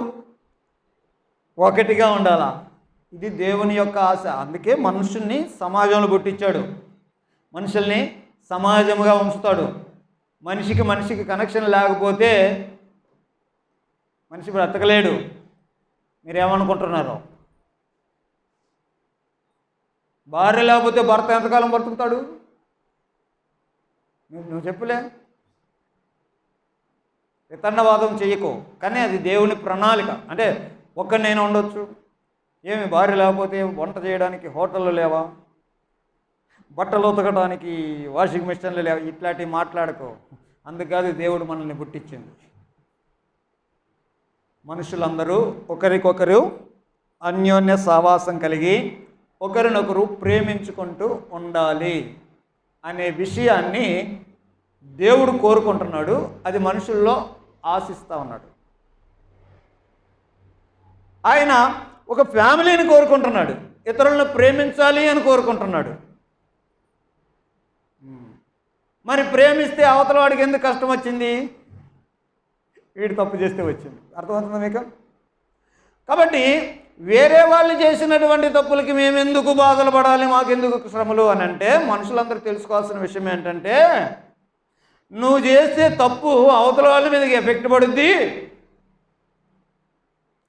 ఒకటిగా ఉండాలా. ఇది దేవుని యొక్క ఆశ. అందుకే మనుషుల్ని సమాజంలో పుట్టించాడు, మనుషుల్ని సమాజముగా ఉంచుతాడు. మనిషికి కనెక్షన్ లేకపోతే మనిషి బ్రతకలేడు. మీరేమనుకుంటున్నారు? భార్య లేకపోతే భర్త ఎంతకాలం బ్రతుకుతాడు? నువ్వు చెప్పులే. వితండవాదం చేయకు. కానీ అది దేవుని ప్రణాళిక. అంటే ఒక్కరినైనా ఉండొచ్చు. ఏమి భార్య లేకపోతే వంట చేయడానికి హోటళ్ళు లేవా, బట్టలు ఉతకడానికి వాషింగ్ మిషన్లు లేవా? ఇట్లాంటివి మాట్లాడుకో. అందుకాదు దేవుడు మనల్ని పుట్టించింది. మనుషులందరూ ఒకరికొకరు అన్యోన్య సహవాసం కలిగి ఒకరినొకరు ప్రేమించుకుంటూ ఉండాలి అనే విషయాన్ని దేవుడు కోరుకుంటున్నాడు. అది మనుషుల్లో ఆశిస్తూ ఉన్నాడు. ఆయన ఒక ఫ్యామిలీని కోరుకుంటున్నాడు, ఇతరులను ప్రేమించాలి అని కోరుకుంటున్నాడు. మరి ప్రేమిస్తే అవతల వాడికి ఎందుకు కష్టం వచ్చింది? వీడు తప్పు చేస్తే వచ్చింది. అర్థమవుతుందా మీకు? కాబట్టి వేరే వాళ్ళు చేసినటువంటి తప్పులకి మేము ఎందుకు బాధలు పడాలి, మాకెందుకు శ్రమలు అని అంటే, మనుషులందరూ తెలుసుకోవాల్సిన విషయం ఏంటంటే, నువ్వు చేస్తే తప్పు అవతల వాళ్ళ మీదకి ఎఫెక్ట్ పడుద్ది.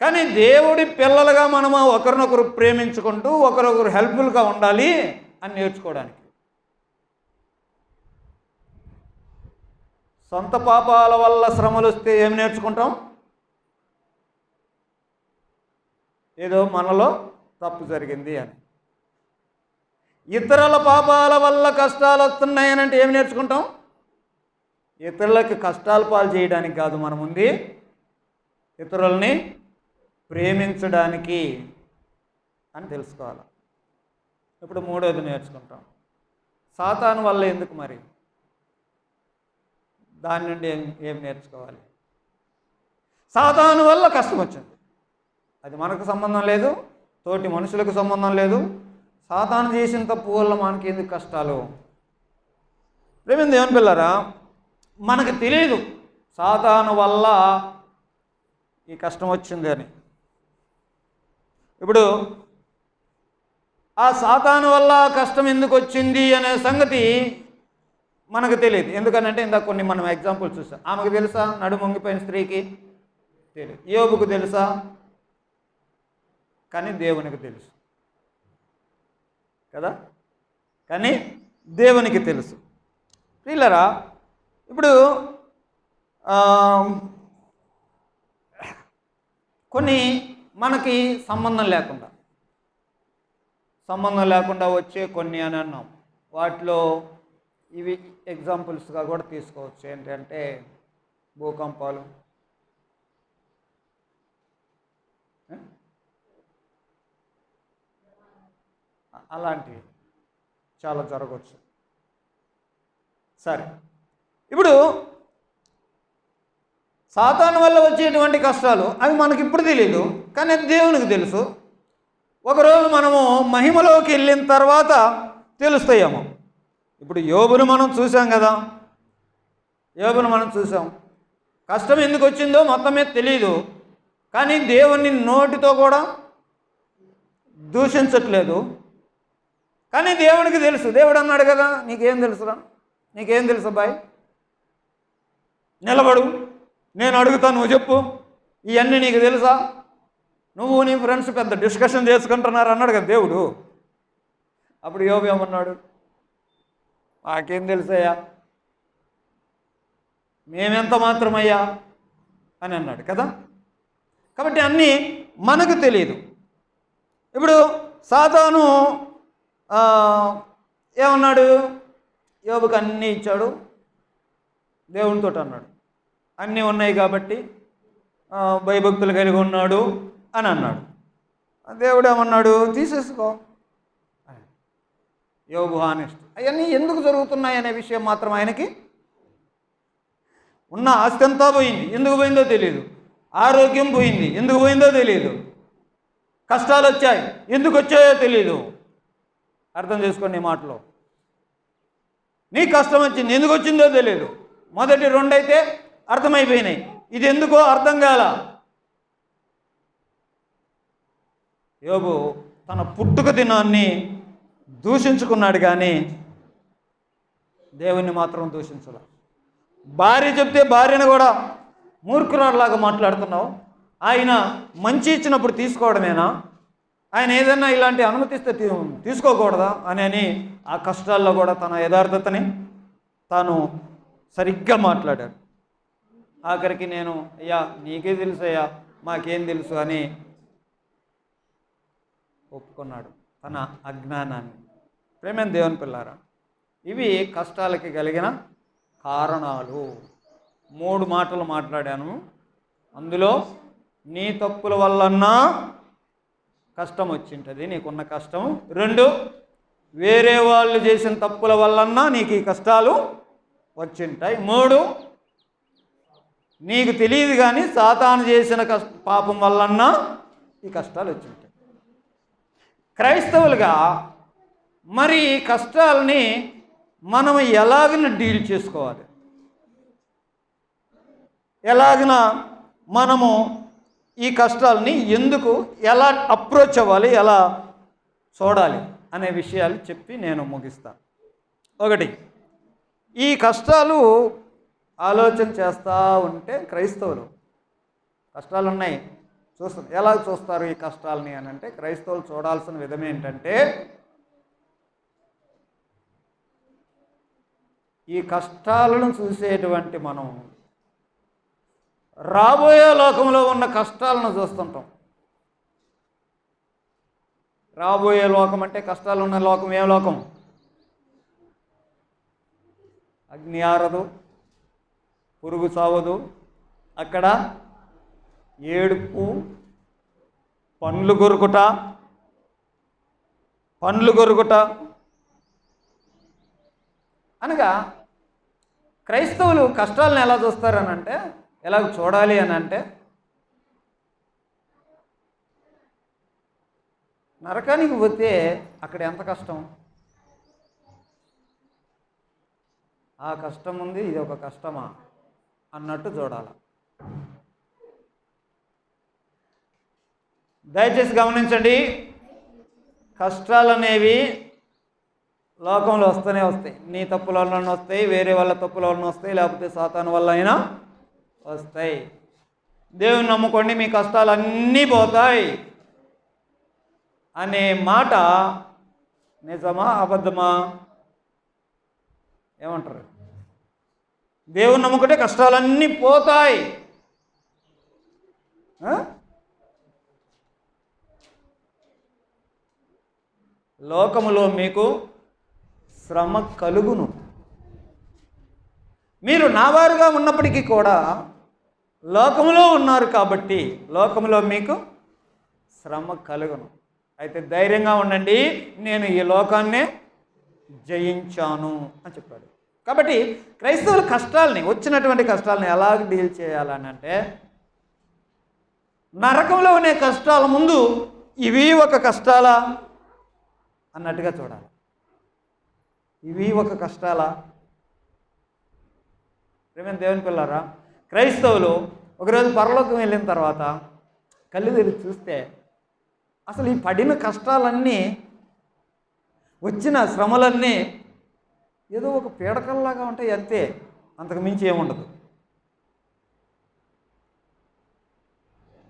కానీ దేవుడి పిల్లలుగా మనము ఒకరినొకరు ప్రేమించుకుంటూ ఒకరొకరు హెల్ప్ఫుల్గా ఉండాలి అని నేర్చుకోవడానికి. సొంత పాపాల వల్ల శ్రమలు వస్తే ఏమి నేర్చుకుంటాం? ఏదో మనలో తప్పు జరిగింది అని. ఇతరుల పాపాల వల్ల కష్టాలు వస్తున్నాయని అంటే ఏమి నేర్చుకుంటాం? ఇతరులకి కష్టాలు పాలు చేయడానికి కాదు, మనం ఉంది ఇతరుల్ని ప్రేమించడానికి అని తెలుసుకోవాలి. ఇప్పుడు మూడోది నేర్చుకుంటాం, సాతాను వల్ల ఎందుకు మరి, దాని నుండి ఏం నేర్చుకోవాలి. సాతాను వల్ల కష్టం వచ్చింది, అది మనకు సంబంధం లేదు, తోటి మనుషులకు సంబంధం లేదు. సాతాను చేసిన తప్పు వల్ల మనకి ఎందుకు కష్టాలు? ప్రేమ దేవుని పిల్లరా, మనకు తెలియదు సాతాను వల్ల ఈ కష్టం వచ్చింది అని. ఇప్పుడు ఆ సాతాను వల్ల కష్టం ఎందుకు వచ్చింది అనే సంగతి మనకు తెలియదు. ఎందుకనంటే ఇందాక కొన్ని మనం ఎగ్జాంపుల్ చూసాం. ఆమెకు తెలుసా నడుము వంగిపోయిన స్త్రీకి? తెలియదు. యోబుకు తెలుసా? కానీ దేవునికి తెలుసు కదా. కానీ దేవునికి తెలుసు. పిల్లరా, ఇప్పుడు కొన్ని మనకి సంబంధం లేకుండా వచ్చే కొన్ని అని అన్నాం. వాటిలో ఇవి ఎగ్జాంపుల్స్గా కూడా తీసుకోవచ్చు. ఏంటంటే భూకంపాలు, అలాంటివి చాలా జరగవచ్చు. సరే, ఇప్పుడు సాతాను వల్ల వచ్చేటువంటి కష్టాలు అవి మనకి ఇప్పుడు తెలియదు, కానీ అది దేవునికి తెలుసు. ఒకరోజు మనము మహిమలోకి వెళ్ళిన తర్వాత తెలుస్తాయేమో. ఇప్పుడు యోబును మనం చూసాం కదా, యోబును మనం చూసాం. కష్టం ఎందుకు వచ్చిందో మొత్తం మీద తెలియదు, కానీ దేవుని నోటితో కూడా దూషించట్లేదు. కానీ దేవునికి తెలుసు. దేవుడు అన్నాడు కదా, నీకేం తెలుసురా, నీకేం తెలుసు అబ్బాయి, నిలబడు, నేను అడుగుతాను, నువ్వు చెప్పు, ఇవన్నీ నీకు తెలుసా, నువ్వు నీ ఫ్రెండ్స్ పెద్ద డిస్కషన్ చేసుకుంటున్నారు అన్నాడు కదా దేవుడు. అప్పుడు యోబు ఏమన్నాడు, మాకేం తెలుసయ్యా, మేమెంత మాత్రమయ్యా అని అన్నాడు కదా. కాబట్టి అన్నీ మనకు తెలియదు. ఇప్పుడు సాతాను ఏమన్నాడు, యోబుకు అన్నీ ఇచ్చాడు, దేవునితో అన్నాడు అన్నీ ఉన్నాయి కాబట్టి భయభక్తులు కలిగి ఉన్నాడు అని అన్నాడు. దేవుడు ఏమన్నాడు, తీసేసుకో. యోబు హానెస్ట్. అవన్నీ ఎందుకు జరుగుతున్నాయి అనే విషయం మాత్రం ఆయనకి, ఉన్న ఆస్తి అంతా పోయింది, ఎందుకు పోయిందో తెలియదు. ఆరోగ్యం పోయింది, ఎందుకు పోయిందో తెలియదు. కష్టాలు వచ్చాయి, ఎందుకు వచ్చాయో తెలియదు. అర్థం చేసుకోండి ఈ మాటలో. నీ కష్టం వచ్చింది, ఎందుకు వచ్చిందో తెలియదు. మొదటి రెండైతే అర్థమైపోయినాయి, ఇది ఎందుకో అర్థం కాల. యోబు తన పుట్టుక దినాన్ని దూషించుకున్నాడు, కానీ దేవుణ్ణి మాత్రం దూషించలే. భార్య చెప్తే భార్యను కూడా మూర్ఖురాలాగా మాట్లాడుతున్నావు, ఆయన మంచి ఇచ్చినప్పుడు తీసుకోవడమేనా, ఆయన ఏదైనా ఇలాంటి అనుమతిస్తే తీసుకోకూడదా అని ఆ కష్టాల్లో కూడా తన యథార్థతని తాను సరిగ్గా మాట్లాడాడు. ఆఖరికి నేను అయ్యా నీకే తెలుసు అయ్యా, మాకేం తెలుసు అని ఒప్పుకున్నాడు తన అజ్ఞానాన్ని. ప్రేమైన దేవుని పిల్లారా, ఇవి కష్టాలకి కలిగిన కారణాలు. 3 మాటలు మాట్లాడాను. అందులో నీ తప్పుల వల్లన్నా కష్టం వచ్చింటుంది, నీకున్న కష్టం. 2, వేరే వాళ్ళు చేసిన తప్పుల వల్లన్నా నీకు ఈ కష్టాలు వచ్చింటాయి. 3, నీకు తెలియదు కానీ సాతాను చేసిన పాపం వల్లన్నా ఈ కష్టాలు వచ్చింటాయి. క్రైస్తవులుగా మరి ఈ కష్టాలని మనం ఎలాగైనా డీల్ చేసుకోవాలి, ఎలాగైన మనము ఈ కష్టాలని ఎందుకు ఎలా అప్రోచ్ అవ్వాలి, ఎలా చూడాలి అనే విషయాలు చెప్పి నేను ముగిస్తాను. 1, ఈ కష్టాలు ఆలోచన చేస్తూ ఉంటే క్రైస్తవులు కష్టాలు ఉన్నాయి చూస్తారు. ఎలా చూస్తారు ఈ కష్టాలని అని అంటే, క్రైస్తవులు చూడాల్సిన విధం ఏంటంటే, ఈ కష్టాలను చూసేటువంటి మనం రాబోయే లోకంలో ఉన్న కష్టాలను చూస్తుంటాం. రాబోయే లోకం అంటే కష్టాలు ఉన్న లోకం ఏ లోకం? అగ్ని ఆరదు, పురుగు చావదు, అక్కడ ఏడుపు, పండ్లు గొరుకుట అనగా క్రైస్తవులు కష్టాలను ఎలా చూస్తారనంటే, ఎలా చూడాలి అని అంటే, నరకానికి పోతే అక్కడ ఎంత కష్టం, ఆ కష్టం ఉంది, ఇది ఒక కష్టమా అన్నట్టు చూడాలి. దయచేసి గమనించండి, కష్టాలు అనేవి లోకంలో వస్తూనే వస్తాయి. నీ తప్పుల వలన వస్తాయి, వేరే వాళ్ళ తప్పుల వలన వస్తాయి, లేకపోతే సాతాను వల్ల అయినా వస్తాయి. దేవుని నమ్ముకోండి, మీ కష్టాలు అన్నీ పోతాయి అనే మాట నిజమా అబద్ధమా? ఏమంటారు? దేవుని నమ్ముకుంటే కష్టాలన్నీ పోతాయి. లోకములో మీకు శ్రమ కలుగును. మీరు నా వారుగా ఉన్నప్పటికీ కూడా లోకములో ఉన్నారు కాబట్టి లోకములో మీకు శ్రమ కలుగును. అయితే ధైర్యంగా ఉండండి, నేను ఈ లోకాన్నే జయించాను అని చెప్పాడు. కాబట్టి క్రైస్తవుల కష్టాలని, వచ్చినటువంటి కష్టాలని ఎలా డీల్ చేయాలని అంటే, నరకంలో ఉండే కష్టాల ముందు ఇవి ఒక కష్టాలా అన్నట్టుగా చూడాలి. ఇవి ఒక కష్టాలా? ప్రేమైన దేవుని పిల్లారా, క్రైస్తవులు ఒకరోజు పరలోకం వెళ్ళిన తర్వాత కళ్ళు తెరిచి చూస్తే అసలు ఈ పడిన కష్టాలన్నీ, వచ్చిన శ్రమలన్నీ ఏదో ఒక పీడకల్లాగా ఉంటాయి అంతే, అంతకు మించి ఏముండదు.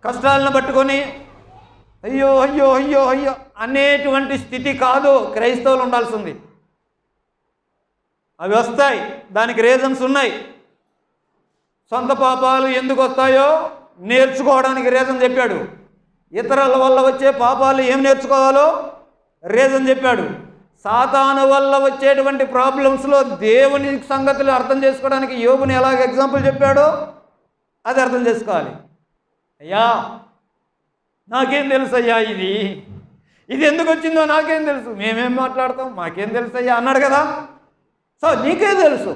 కష్టాలను పట్టుకొని అయ్యో అయ్యో అయ్యో అయ్యో అనేటువంటి స్థితి కాదు క్రైస్తవులు ఉండాల్సింది. అవి వస్తాయి, దానికి రీజన్స్ ఉన్నాయి. సొంత పాపాలు ఎందుకు వస్తాయో నేర్చుకోవడానికి రీజన్ చెప్పాడు. ఇతరుల వల్ల వచ్చే పాపాలు ఏం నేర్చుకోవాలో రీజన్ చెప్పాడు. సాతాను వల్ల వచ్చేటువంటి ప్రాబ్లమ్స్లో దేవుని సంగతులు అర్థం చేసుకోవడానికి యోబుని ఎలాగ ఎగ్జాంపుల్ చెప్పాడో అది అర్థం చేసుకోవాలి. అయ్యా నాకేం తెలుసు అయ్యా, ఇది ఎందుకు వచ్చిందో నాకేం తెలుసు, మేమేం మాట్లాడతాం, మాకేం తెలుసు అయ్యా అన్నాడు కదా. సో నీకే తెలుసు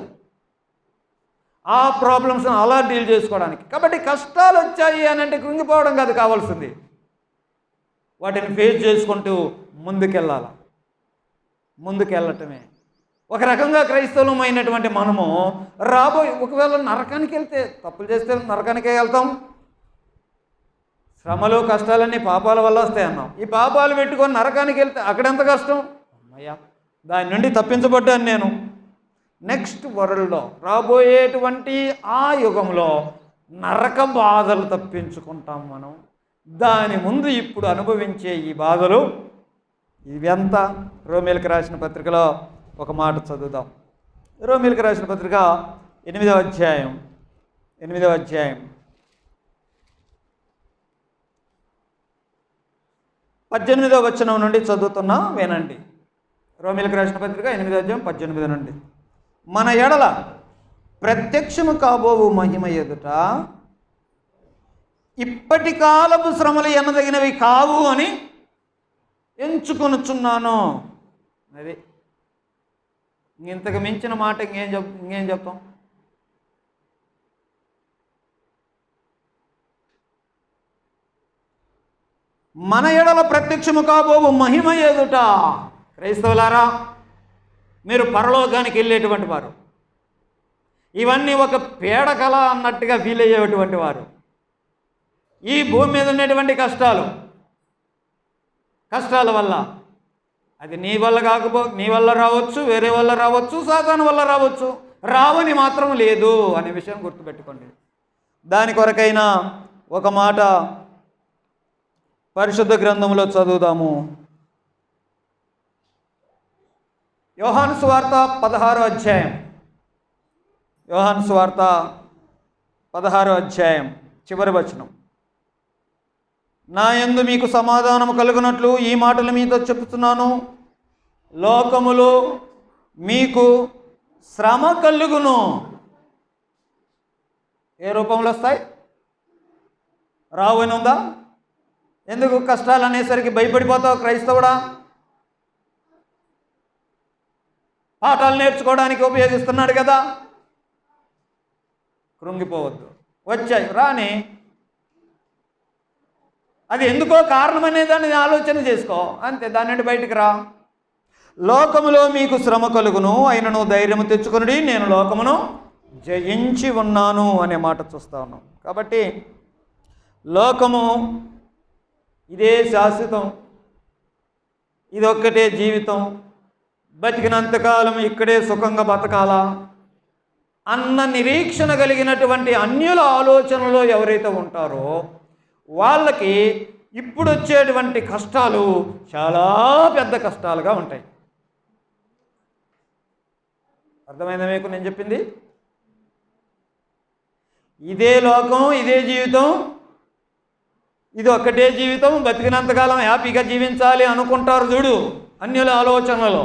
ఆ ప్రాబ్లమ్స్ని అలా డీల్ చేసుకోవడానికి. కాబట్టి కష్టాలు వచ్చాయి అని అంటే కృంగిపోవడం కాదు కావాల్సింది, వాటిని ఫేస్ చేసుకుంటూ ముందుకెళ్ళటమే. ఒక రకంగా క్రైస్తవులమైనటువంటి మనము ఒకవేళ నరకానికి వెళ్తే, తప్పులు చేస్తే నరకానికే వెళ్తాం. శ్రమలు కష్టాలన్నీ పాపాల వల్ల వస్తాయి అన్నాం. ఈ పాపాలు పెట్టుకొని నరకానికి వెళ్తే అక్కడెంత కష్టం. అమ్మయ్యా, దాని నుండి తప్పించబడ్డాను నేను. నెక్స్ట్ వరల్డ్లో రాబోయేటువంటి ఆ యుగంలో నరక బాధలు తప్పించుకుంటాం మనం. దాని ముందు ఇప్పుడు అనుభవించే ఈ బాధలు ఇవెంత? రోమీయులకు రాసిన పత్రికలో ఒక మాట చదువుదాం. రోమీయులకు రాసిన పత్రిక 8వ అధ్యాయం 18వ వచనం నుండి చదువుతున్నా వినండి. రోమీయులకు రాసిన పత్రిక 8వ అధ్యాయం 18 నుండి. మన ఎడల ప్రత్యక్షము కాబోవు మహిమ ఎదుట ఇప్పటి కాలపు శ్రమలు ఎనదగినవి కావు అని ఎంచుకొనుచున్నాను. అది ఇంతకు మించిన మాట ఇంకేం చెప్తాం? మన ఎడల ప్రత్యక్షము కాబోవు మహిమ ఎదుట. క్రైస్తవులారా, మీరు పరలోకానికి వెళ్ళేటువంటి వారు, ఇవన్నీ ఒక పీడకల అన్నట్టుగా ఫీల్ అయ్యేటువంటి వారు. ఈ భూమి మీద ఉన్నటువంటి కష్టాల వల్ల, అది నీ వల్ల నీ వల్ల రావచ్చు, వేరే వల్ల రావచ్చు, సాతాను వల్ల రావచ్చు, రావని మాత్రం లేదు అనే విషయం గుర్తుపెట్టుకోండి. దాని కొరకైనా ఒక మాట పరిశుద్ధ గ్రంథంలో చదువుదాము. యోహాను సువార్త 16వ అధ్యాయం, యోహాను సువార్త 16వ అధ్యాయం చివరి వచనం. నా యందు మీకు సమాధానము కలుగునట్లు ఈ మాటలు మీతో చెప్తున్నాను, లోకములో మీకు శ్రమ కలుగును. ఏ రూపంలో వస్తాయి? రావని ఉందా? ఎందుకు కష్టాలు అనేసరికి భయపడిపోతావు క్రైస్తవుడా? పాఠాలు నేర్చుకోవడానికి ఉపయోగిస్తున్నాడు కదా, కృంగిపోవద్దు. వచ్చాయి రాని, అది ఎందుకో కారణం అనేదాన్ని ఆలోచన చేసుకో, అంతే. దాని నుండి బయటికి రా. లోకములో మీకు శ్రమ కలుగును, అయినను ధైర్యము తెచ్చుకొనుడి, నేను లోకమును జయించి ఉన్నాను అనే మాట చూస్తా ఉన్నాం. కాబట్టి లోకము ఇదే శాశ్వతం, ఇదొక్కటే జీవితం, బతికినంతకాలం ఇక్కడే సుఖంగా బతకాలా అన్న నిరీక్షణ కలిగినటువంటి అన్యుల ఆలోచనలో ఎవరైతే ఉంటారో వాళ్ళకి ఇప్పుడు వచ్చేటువంటి కష్టాలు చాలా పెద్ద కష్టాలుగా ఉంటాయి. అర్థమైందా మీకు నేను చెప్పింది? ఇదే లోకం, ఇదే జీవితం, ఇది ఒక్కటే జీవితం, బతికినంతకాలం హ్యాపీగా జీవించాలి అనుకుంటారు చూడు అన్యుల ఆలోచనలో.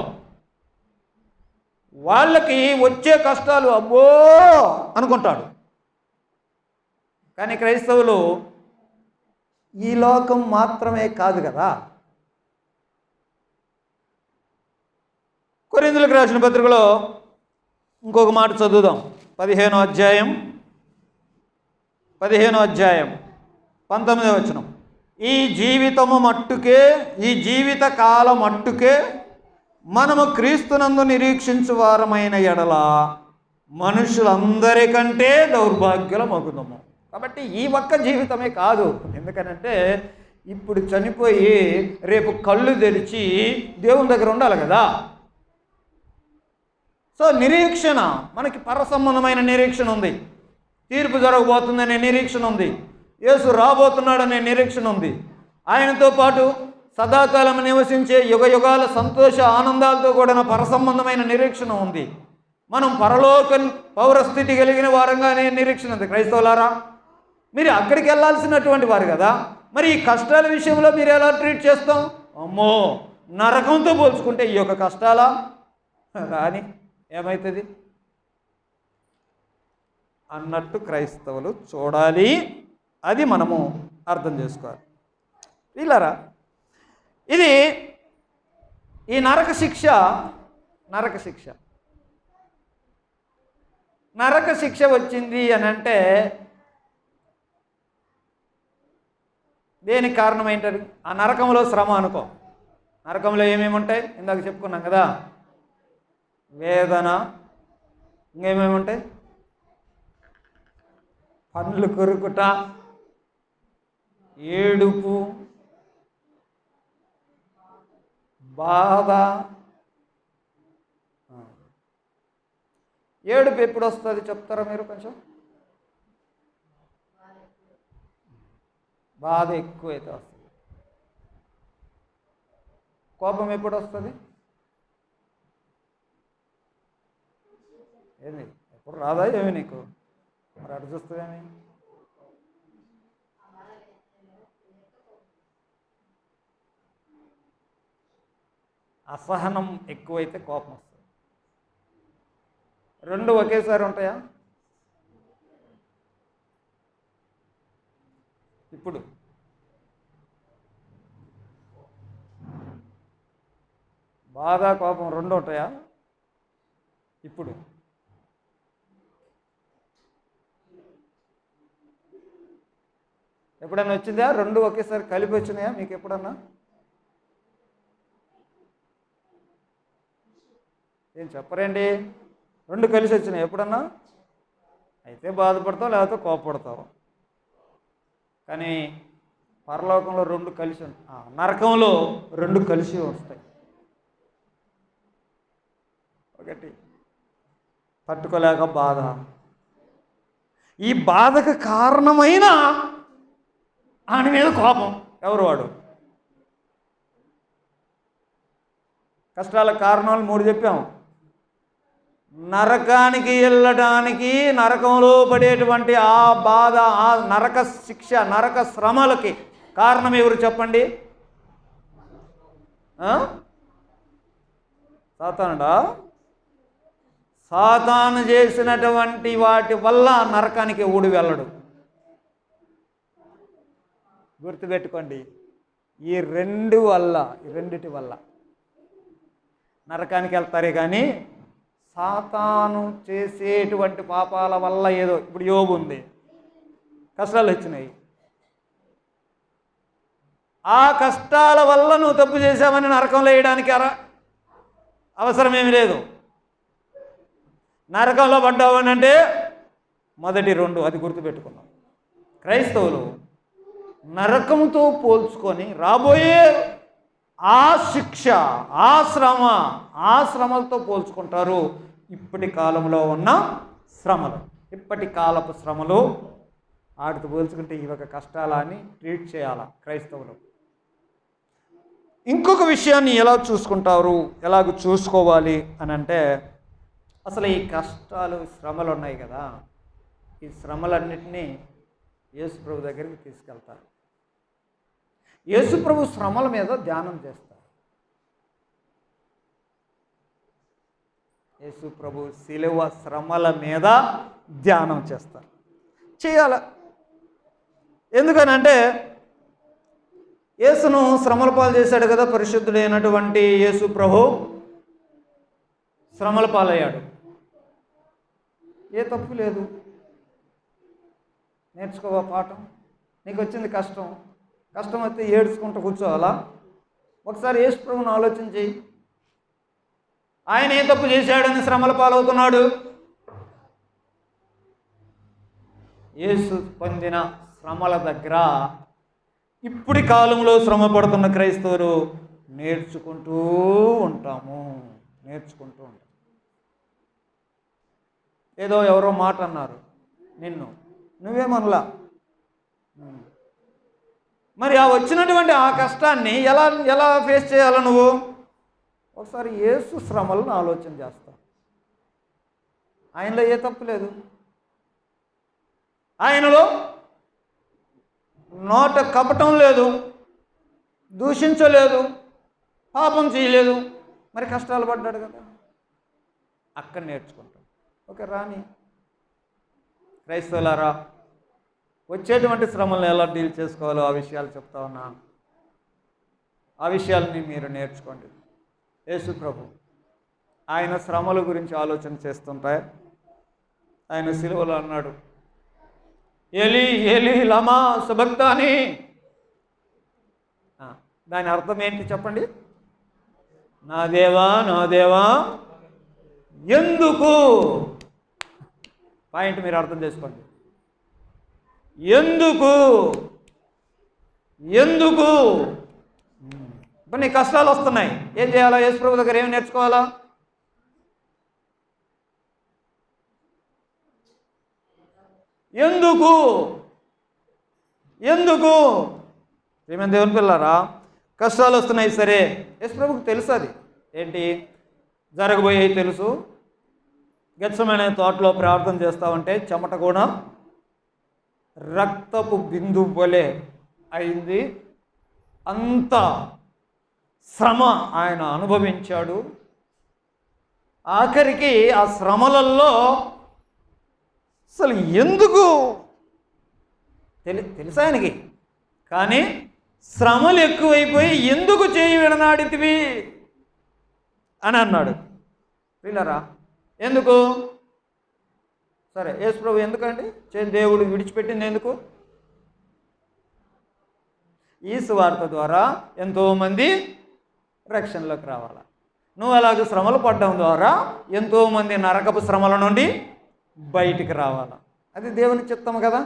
వాళ్ళకి వచ్చే కష్టాలు అబ్బో అనుకుంటాడు. కానీ క్రైస్తవులు ఈ లోకం మాత్రమే కాదు కదా. కొరింథీయులకు రాసిన పత్రికలో ఇంకొక మాట చదువుదాం. 15వ అధ్యాయం 19వ వచనం. ఈ జీవితము మట్టుకే, ఈ జీవిత కాలం మట్టుకే మనము క్రీస్తునందు నిరీక్షించు వారమైన ఎడల మనుషులందరికంటే దౌర్భాగ్యులమగుదము. కాబట్టి ఈ ఒక్క జీవితమే కాదు. ఎందుకనంటే ఇప్పుడు చనిపోయి రేపు కళ్ళు తెరిచి దేవుని దగ్గర ఉండాలి కదా. సో నిరీక్షణ, మనకి పర సంబంధమైన నిరీక్షణ ఉంది. తీర్పు జరగబోతుందనే నిరీక్షణ ఉంది. యేసు రాబోతున్నాడనే నిరీక్షణ ఉంది. ఆయనతో పాటు సదాకాలం నివసించే యుగ యుగాల సంతోష ఆనందాలతో కూడిన పర సంబంధమైన నిరీక్షణ ఉంది. మనం పరలోక పౌరస్థితి కలిగిన వారంగానే నిరీక్షణ ఉంది. క్రైస్తవులారా, మీరు అక్కడికి వెళ్ళాల్సినటువంటి వారు కదా. మరి ఈ కష్టాల విషయంలో మీరు ఎలా ట్రీట్ చేస్తాం? అమ్మో, నరకంతో పోల్చుకుంటే ఈ యొక్క కష్టాలా రాని ఏమవుతుంది అన్నట్టు క్రైస్తవులు చూడాలి. అది మనము అర్థం చేసుకోవాలి. వీళ్ళారా, ఇది ఈ నరక శిక్ష వచ్చింది అని అంటే దేనికి కారణం ఏంటది? ఆ నరకంలో శ్రమ అనుకో. నరకంలో ఏమేమి ఉంటాయి? ఇందాక చెప్పుకున్నాం కదా, వేదన, ఇంకేమేమి ఉంటాయి? పండ్లు కొరుకుట, ఏడుపు, బాధ. ఏడుపు ఎప్పుడు వస్తుంది చెప్తారా మీరు కొంచెం? బాధ ఎక్కువైతే వస్తుంది. కోపం ఎప్పుడు వస్తుంది? ఏంది ఎప్పుడు రాదా ఏమి నీకు? మరి అటు చూస్తుందేమి? అసహనం ఎక్కువైతే కోపం వస్తుంది. రెండు ఒకేసారి ఉంటాయా? ఇప్పుడు బాధ కోపం రెండు ఉంటాయా? ఇప్పుడు ఎప్పుడన్నా వచ్చిందా? రెండు ఒకేసారి కలిపి వచ్చినాయా మీకు ఎప్పుడన్నా? ఏం చెప్పరండి? రెండు కలిసి వచ్చినాయి ఎప్పుడన్నా? అయితే బాధపడతావు, లేకపోతే కోపపడతావు. కానీ పరలోకంలో రెండు కలిసి, నరకంలో రెండు కలిసి వస్తాయి. ఒకటి తట్టుకోలేక బాధ. ఈ బాధకు కారణమైన ఆయన మీద కోపం. ఎవరు వాడు? కష్టాల కారణాలు 3 చెప్పాము. నరకానికి వెళ్ళడానికి, నరకంలో పడేటువంటి ఆ బాధ, ఆ నరక శిక్ష, నరక శ్రమలకి కారణం ఎవరు చెప్పండి? సాతానుడా? సాతాను చేసినటువంటి వాటి వల్ల నరకానికి ఊడి వెళ్ళడు. గుర్తుపెట్టుకోండి. ఈ రెండిటి వల్ల నరకానికి వెళ్తారే కానీ సాతాను చేసేటువంటి పాపాల వల్ల ఏదో, ఇప్పుడు యోబు ఉంది, కష్టాలు వచ్చినాయి. ఆ కష్టాల వల్ల నువ్వు తప్పు చేశామని నరకంలో వేయడానికి అవసరమేమి లేదు. నరకంలో పడ్డావు అని అంటే మొదటి 2 అది గుర్తుపెట్టుకున్నాం. క్రైస్తవులు నరకంతో పోల్చుకొని రాబోయే ఆ శిక్ష, ఆ శ్రమలతో పోల్చుకుంటారు. ఇప్పటి కాలంలో ఉన్న శ్రమలు, ఇప్పటి కాలపు శ్రమలు వాటితో పోల్చుకుంటే ఈ ఒక కష్టాలని ట్రీట్ చేయాలా క్రైస్తవులు. ఇంకొక విషయాన్ని ఎలా చూసుకుంటారు, ఎలాగ చూసుకోవాలి అని అంటే, అసలు ఈ కష్టాలు, శ్రమలు ఉన్నాయి కదా, ఈ శ్రమలన్నిటినీ యేసుప్రభు దగ్గరికి తీసుకెళ్తారు. యేసుప్రభు శ్రమల మీద ధ్యానం చేస్తారు. యేసు ప్రభు శిలువ శ్రమల మీద ధ్యానం చేస్తారు. చేయాల. ఎందుకనంటే యేసును శ్రమల పాలు చేశాడు కదా పరిశుద్ధుడైనటువంటి యేసు ప్రభు. శ్రమల పాలయ్యాడు. ఏ తప్పు లేదు. నేర్చుకోవా పాఠం. నీకు వచ్చింది కష్టం, కష్టం అయితే ఏడ్చుకుంటూ కూర్చోవాలా? ఒకసారి యేసు ప్రభువుని ఆలోచన చేయి. ఆయన ఏ తప్పు చేశాడని శ్రమల పాలవుతున్నాడు? యేసు పొందిన శ్రమల దగ్గర ఇప్పటి కాలంలో శ్రమ పడుతున్న క్రైస్తవులు నేర్చుకుంటూ ఉంటాము. ఏదో ఎవరో మాట అన్నారు నిన్ను, నువ్వేమనలా. మరి ఆ వచ్చినటువంటి ఆ కష్టాన్ని ఎలా ఫేస్ చేయాలా నువ్వు? ఒకసారి యేసు శ్రమలను ఆలోచన చేస్తావు. ఆయనలో ఏ తప్పు లేదు. ఆయనలో నోట కపటం లేదు, దూషించలేదు, పాపం చేయలేదు. మరి కష్టాలు పడ్డాడు కదా, అక్కడ నేర్చుకుంటాం. ఓకే, రాని క్రైస్తవులారా, వచ్చేటువంటి శ్రమలను ఎలా డీల్ చేసుకోవాలో ఆ విషయాలు చెప్తా ఉన్నా. ఆ విషయాలని మీరు నేర్చుకోండి. యేసు ప్రభు ఆయన శ్రమల గురించి ఆలోచన చేస్తుంటాయి. ఆయన సిలువలో అన్నాడు, ఏలీ ఏలీ లమా సబక్తాని. దాని అర్థం ఏంటి చెప్పండి? నా దేవా నా దేవా ఎందుకు. పాయింట్ మీరు అర్థం చేసుకోండి. ఎందుకు ఎందుకు ఇప్పుడు నీ కష్టాలు వస్తున్నాయి, ఏం చేయాలా? యేసు ప్రభు దగ్గర ఏమి నేర్చుకోవాలా? ఎందుకు ఎందుకు ఏమైనా దేవుని పిల్లారా, కష్టాలు వస్తున్నాయి సరే, యేసు ప్రభుకు తెలుసు అది ఏంటి జరగబోయేవి తెలుసు. గెత్సెమనే తోటలో ప్రార్థన చేస్తూ ఉంటే చెమట కూడా రక్తపు బిందువు వలె అయింది. అంత శ్రమ ఆయన అనుభవించాడు. ఆఖరికి ఆ శ్రమలలో అసలు ఎందుకు తెలుసు ఆయనకి, కానీ శ్రమలు ఎక్కువైపోయి ఎందుకు చేయి విడనాడితివి అని అన్నాడు. వీళ్ళరా ఎందుకు? సరే, యేసు ప్రభు ఎందుకండి దేవుడు విడిచిపెట్టింది ఎందుకు? ఈ సువార్త ద్వారా ఎంతోమంది రక్షణలోకి రావాలి. నువ్వు అలాగే శ్రమలు పడడం ద్వారా ఎంతోమంది నరకపు శ్రమల నుండి బయటికి రావాలి. అది దేవుని చిత్తం కదా.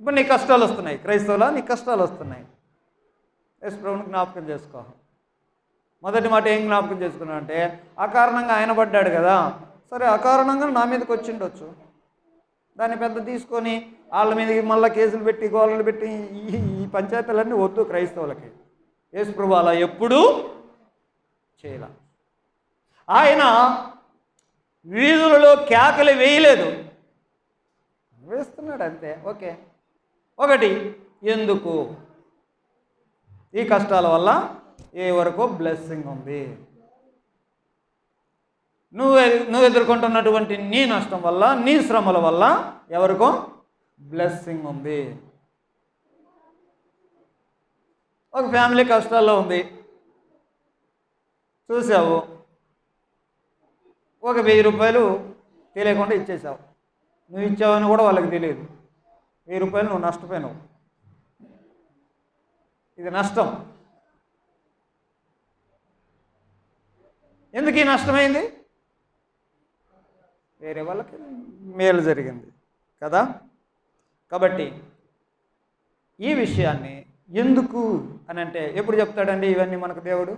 ఇప్పుడు నీ కష్టాలు వస్తున్నాయి, క్రైస్తవులా నీ కష్టాలు వస్తున్నాయి. యేసు ప్రభువుని జ్ఞాపకం చేసుకో. మొదటి మాట ఏం జ్ఞాపకం చేసుకున్నా అంటే అకారణంగా ఆయన పడ్డాడు కదా. సరే, అకారణంగా నా మీదకి వచ్చిండొచ్చు. దాన్ని పెద్ద తీసుకొని వాళ్ళ మీదకి మళ్ళీ కేసులు పెట్టి గోళలు పెట్టి ఈ పంచాయతీలన్నీ వద్దు క్రైస్తవులకి. యేసు ప్రభు అలా ఎప్పుడూ చేయలే. ఆయన వీధులలో కేకలు వేయలేదు, వేస్తున్నాడు అంతే. ఓకే, ఒకటి ఎందుకు? ఈ కష్టాల వల్ల ఏ వరకు బ్లెస్సింగ్ ఉంది. నువ్వు ఎదుర్కొంటున్నటువంటి నీ నష్టం వల్ల, నీ శ్రమల వల్ల ఎవరికో బ్లెస్సింగ్ ఉంది. ఒక ఫ్యామిలీ కష్టాల్లో ఉంది, చూసావు, ఒక 1000 రూపాయలు తెలియకుండా ఇచ్చేసావు. నువ్వు ఇచ్చావని కూడా వాళ్ళకి తెలియదు. 1000 రూపాయలు నువ్వు నష్టపోయినావు. ఇది నష్టం. ఎందుకు ఈ నష్టమైంది? వేరే వాళ్ళకి మేలు జరిగింది కదా. కాబట్టి ఈ విషయాన్ని ఎందుకు అని అంటే ఎప్పుడు చెప్తాడండి ఇవన్నీ మనకు దేవుడు?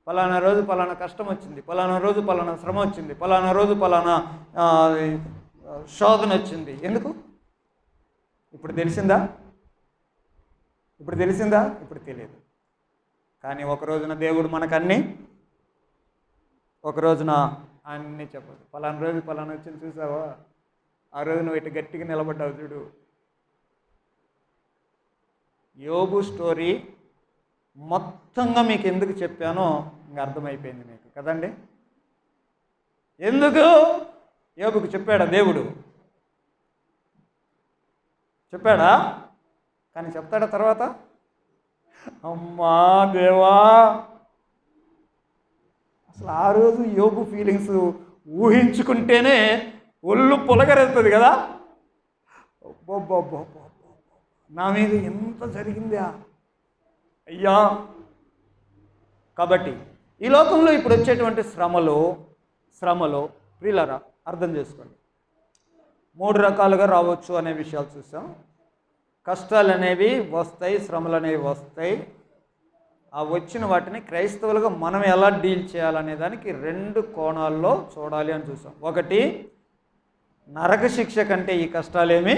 పలానా రోజు పలానా కష్టం వచ్చింది, పలానా రోజు పలానా శ్రమ వచ్చింది, పలానా రోజు పలానా శోధన వచ్చింది. ఎందుకు? ఇప్పుడు తెలిసిందా? ఇప్పుడు తెలియదు. కానీ ఒక రోజున దేవుడు మనకన్నీ, ఒక రోజున అన్నీ చెప్పదు. పలానా రోజు పలానా వచ్చింది చూసావా, ఆ రోజు నువ్వు ఇటు గట్టిగా నిలబడ్డావు చూడు. యోబు స్టోరీ మొత్తంగా మీకు ఎందుకు చెప్పానో ఇంక అర్థమైపోయింది మీకు కదండి. ఎందుకు యోబుకు చెప్పాడా దేవుడు? చెప్పాడా? కానీ చెప్తాడా తర్వాత? అమ్మా దేవా, అసలు ఆ రోజు యోబు ఫీలింగ్స్ ఊహించుకుంటేనే ఒళ్ళు పులకరెత్తుంది కదా. నా మీద ఎంత జరిగిందా అయ్యా. కాబట్టి ఈ లోకంలో ఇప్పుడు వచ్చేటువంటి శ్రమలు ప్రియులారా అర్థం చేసుకోండి, 3 రకాలుగా రావచ్చు అనే విషయాలు చూసాం. కష్టాలు అనేవి వస్తాయి, శ్రమలు అనేవి వస్తాయి. ఆ వచ్చిన వాటిని క్రైస్తవులుగా మనం ఎలా డీల్ చేయాలనే దానికి 2 కోణాల్లో చూడాలి అని చూసాం. ఒకటి, నరక శిక్ష కంటే ఈ కష్టాలేమీ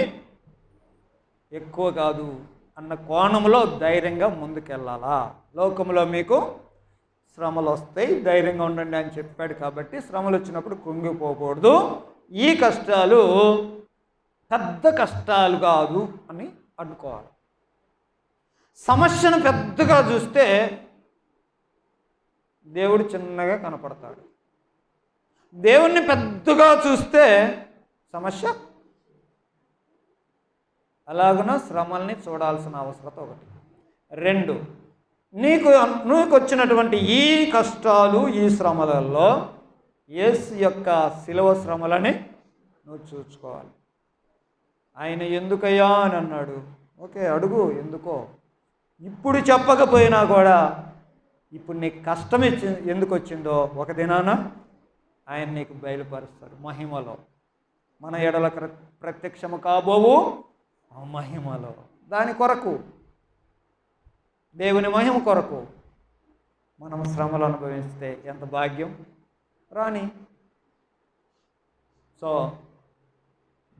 ఎక్కువ కాదు అన్న కోణంలో ధైర్యంగా ముందుకెళ్ళాలా. లోకంలో మీకు శ్రమలు వస్తాయి, ధైర్యంగా ఉండండి అని చెప్పాడు కాబట్టి శ్రమలు వచ్చినప్పుడు కుంగిపోకూడదు. ఈ కష్టాలు పెద్ద కష్టాలు కాదు అని అనుకోవాలి. సమస్యను పెద్దగా చూస్తే దేవుడు చిన్నగా కనపడతాడు. దేవుణ్ణి పెద్దగా చూస్తే సమస్య అలాగున శ్రమల్ని చూడాల్సిన అవసరం ఒకటి. 2, నీకు వచ్చినటువంటి ఈ కష్టాలు, ఈ శ్రమలలో యేసు యొక్క శిలువ శ్రమలని నువ్వు చూసుకోవాలి. ఆయన ఎందుకయ్యా అని అన్నాడు, ఓకే అడుగు ఎందుకో. ఇప్పుడు చెప్పకపోయినా కూడా ఇప్పుడు నీకు కష్టం ఎందుకు వచ్చిందో ఒక దినాన ఆయన నీకు బయలుపరుస్తాడు మహిమలో. మన ఎడల ప్రత్యక్షము కాబోవు మహిమలో. దాని కొరకు, దేవుని మహిమ కొరకు మనం శ్రమలు అనుభవిస్తే ఎంత భాగ్యం. రాని. So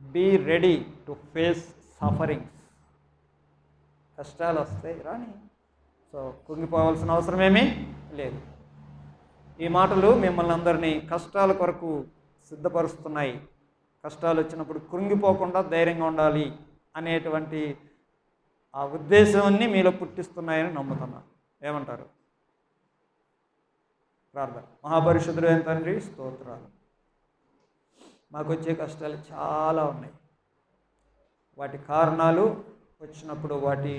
be ready to face sufferings. కష్టాలు వస్తాయి, రాని. సో కుంగిపోవాల్సిన అవసరం ఏమీ లేదు. ఈ మాటలు మిమ్మల్ని అందరినీ కష్టాల కొరకు సిద్ధపరుస్తున్నాయి. కష్టాలు వచ్చినప్పుడు కృంగిపోకుండా ధైర్యంగా ఉండాలి అనేటువంటి ఆ ఉద్దేశాన్ని మీలో పుట్టిస్తున్నాయని నమ్ముతున్నాను. ఏమంటారు? ప్రార్థన. మహాపరిశుద్ధుడైన తండ్రి, స్తోత్రాలు. మాకు వచ్చే కష్టాలు చాలా ఉన్నాయి. వాటి కారణాలు వచ్చినప్పుడు వాటి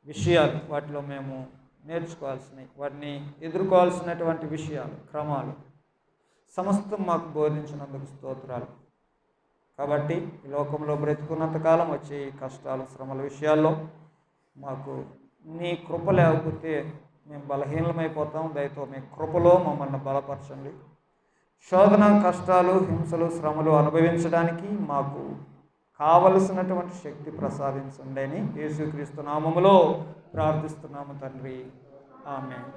విషయాలు, వాటిలో మేము నేర్చుకోవాల్సినవి, వాటిని ఎదుర్కోవాల్సినటువంటి విషయాలు, క్రమాలు సమస్తం మాకు బోధించినందుకు స్తోత్రాలు. కాబట్టి ఈ లోకంలో బ్రతుకున్నంతకాలం వచ్చే కష్టాలు, శ్రమల విషయాల్లో మాకు నీ కృప లేకపోతే మేము బలహీనమైపోతాం. దయతో మీ కృపలో మమ్మల్ని బలపరచండి. శోధన, కష్టాలు, హింసలు, శ్రమలు అనుభవించడానికి మాకు కావలసినటువంటి శక్తి ప్రసాదించండి అని యేసుక్రీస్తు నామములో ప్రార్థిస్తున్నాము తండ్రి. ఆమేన్.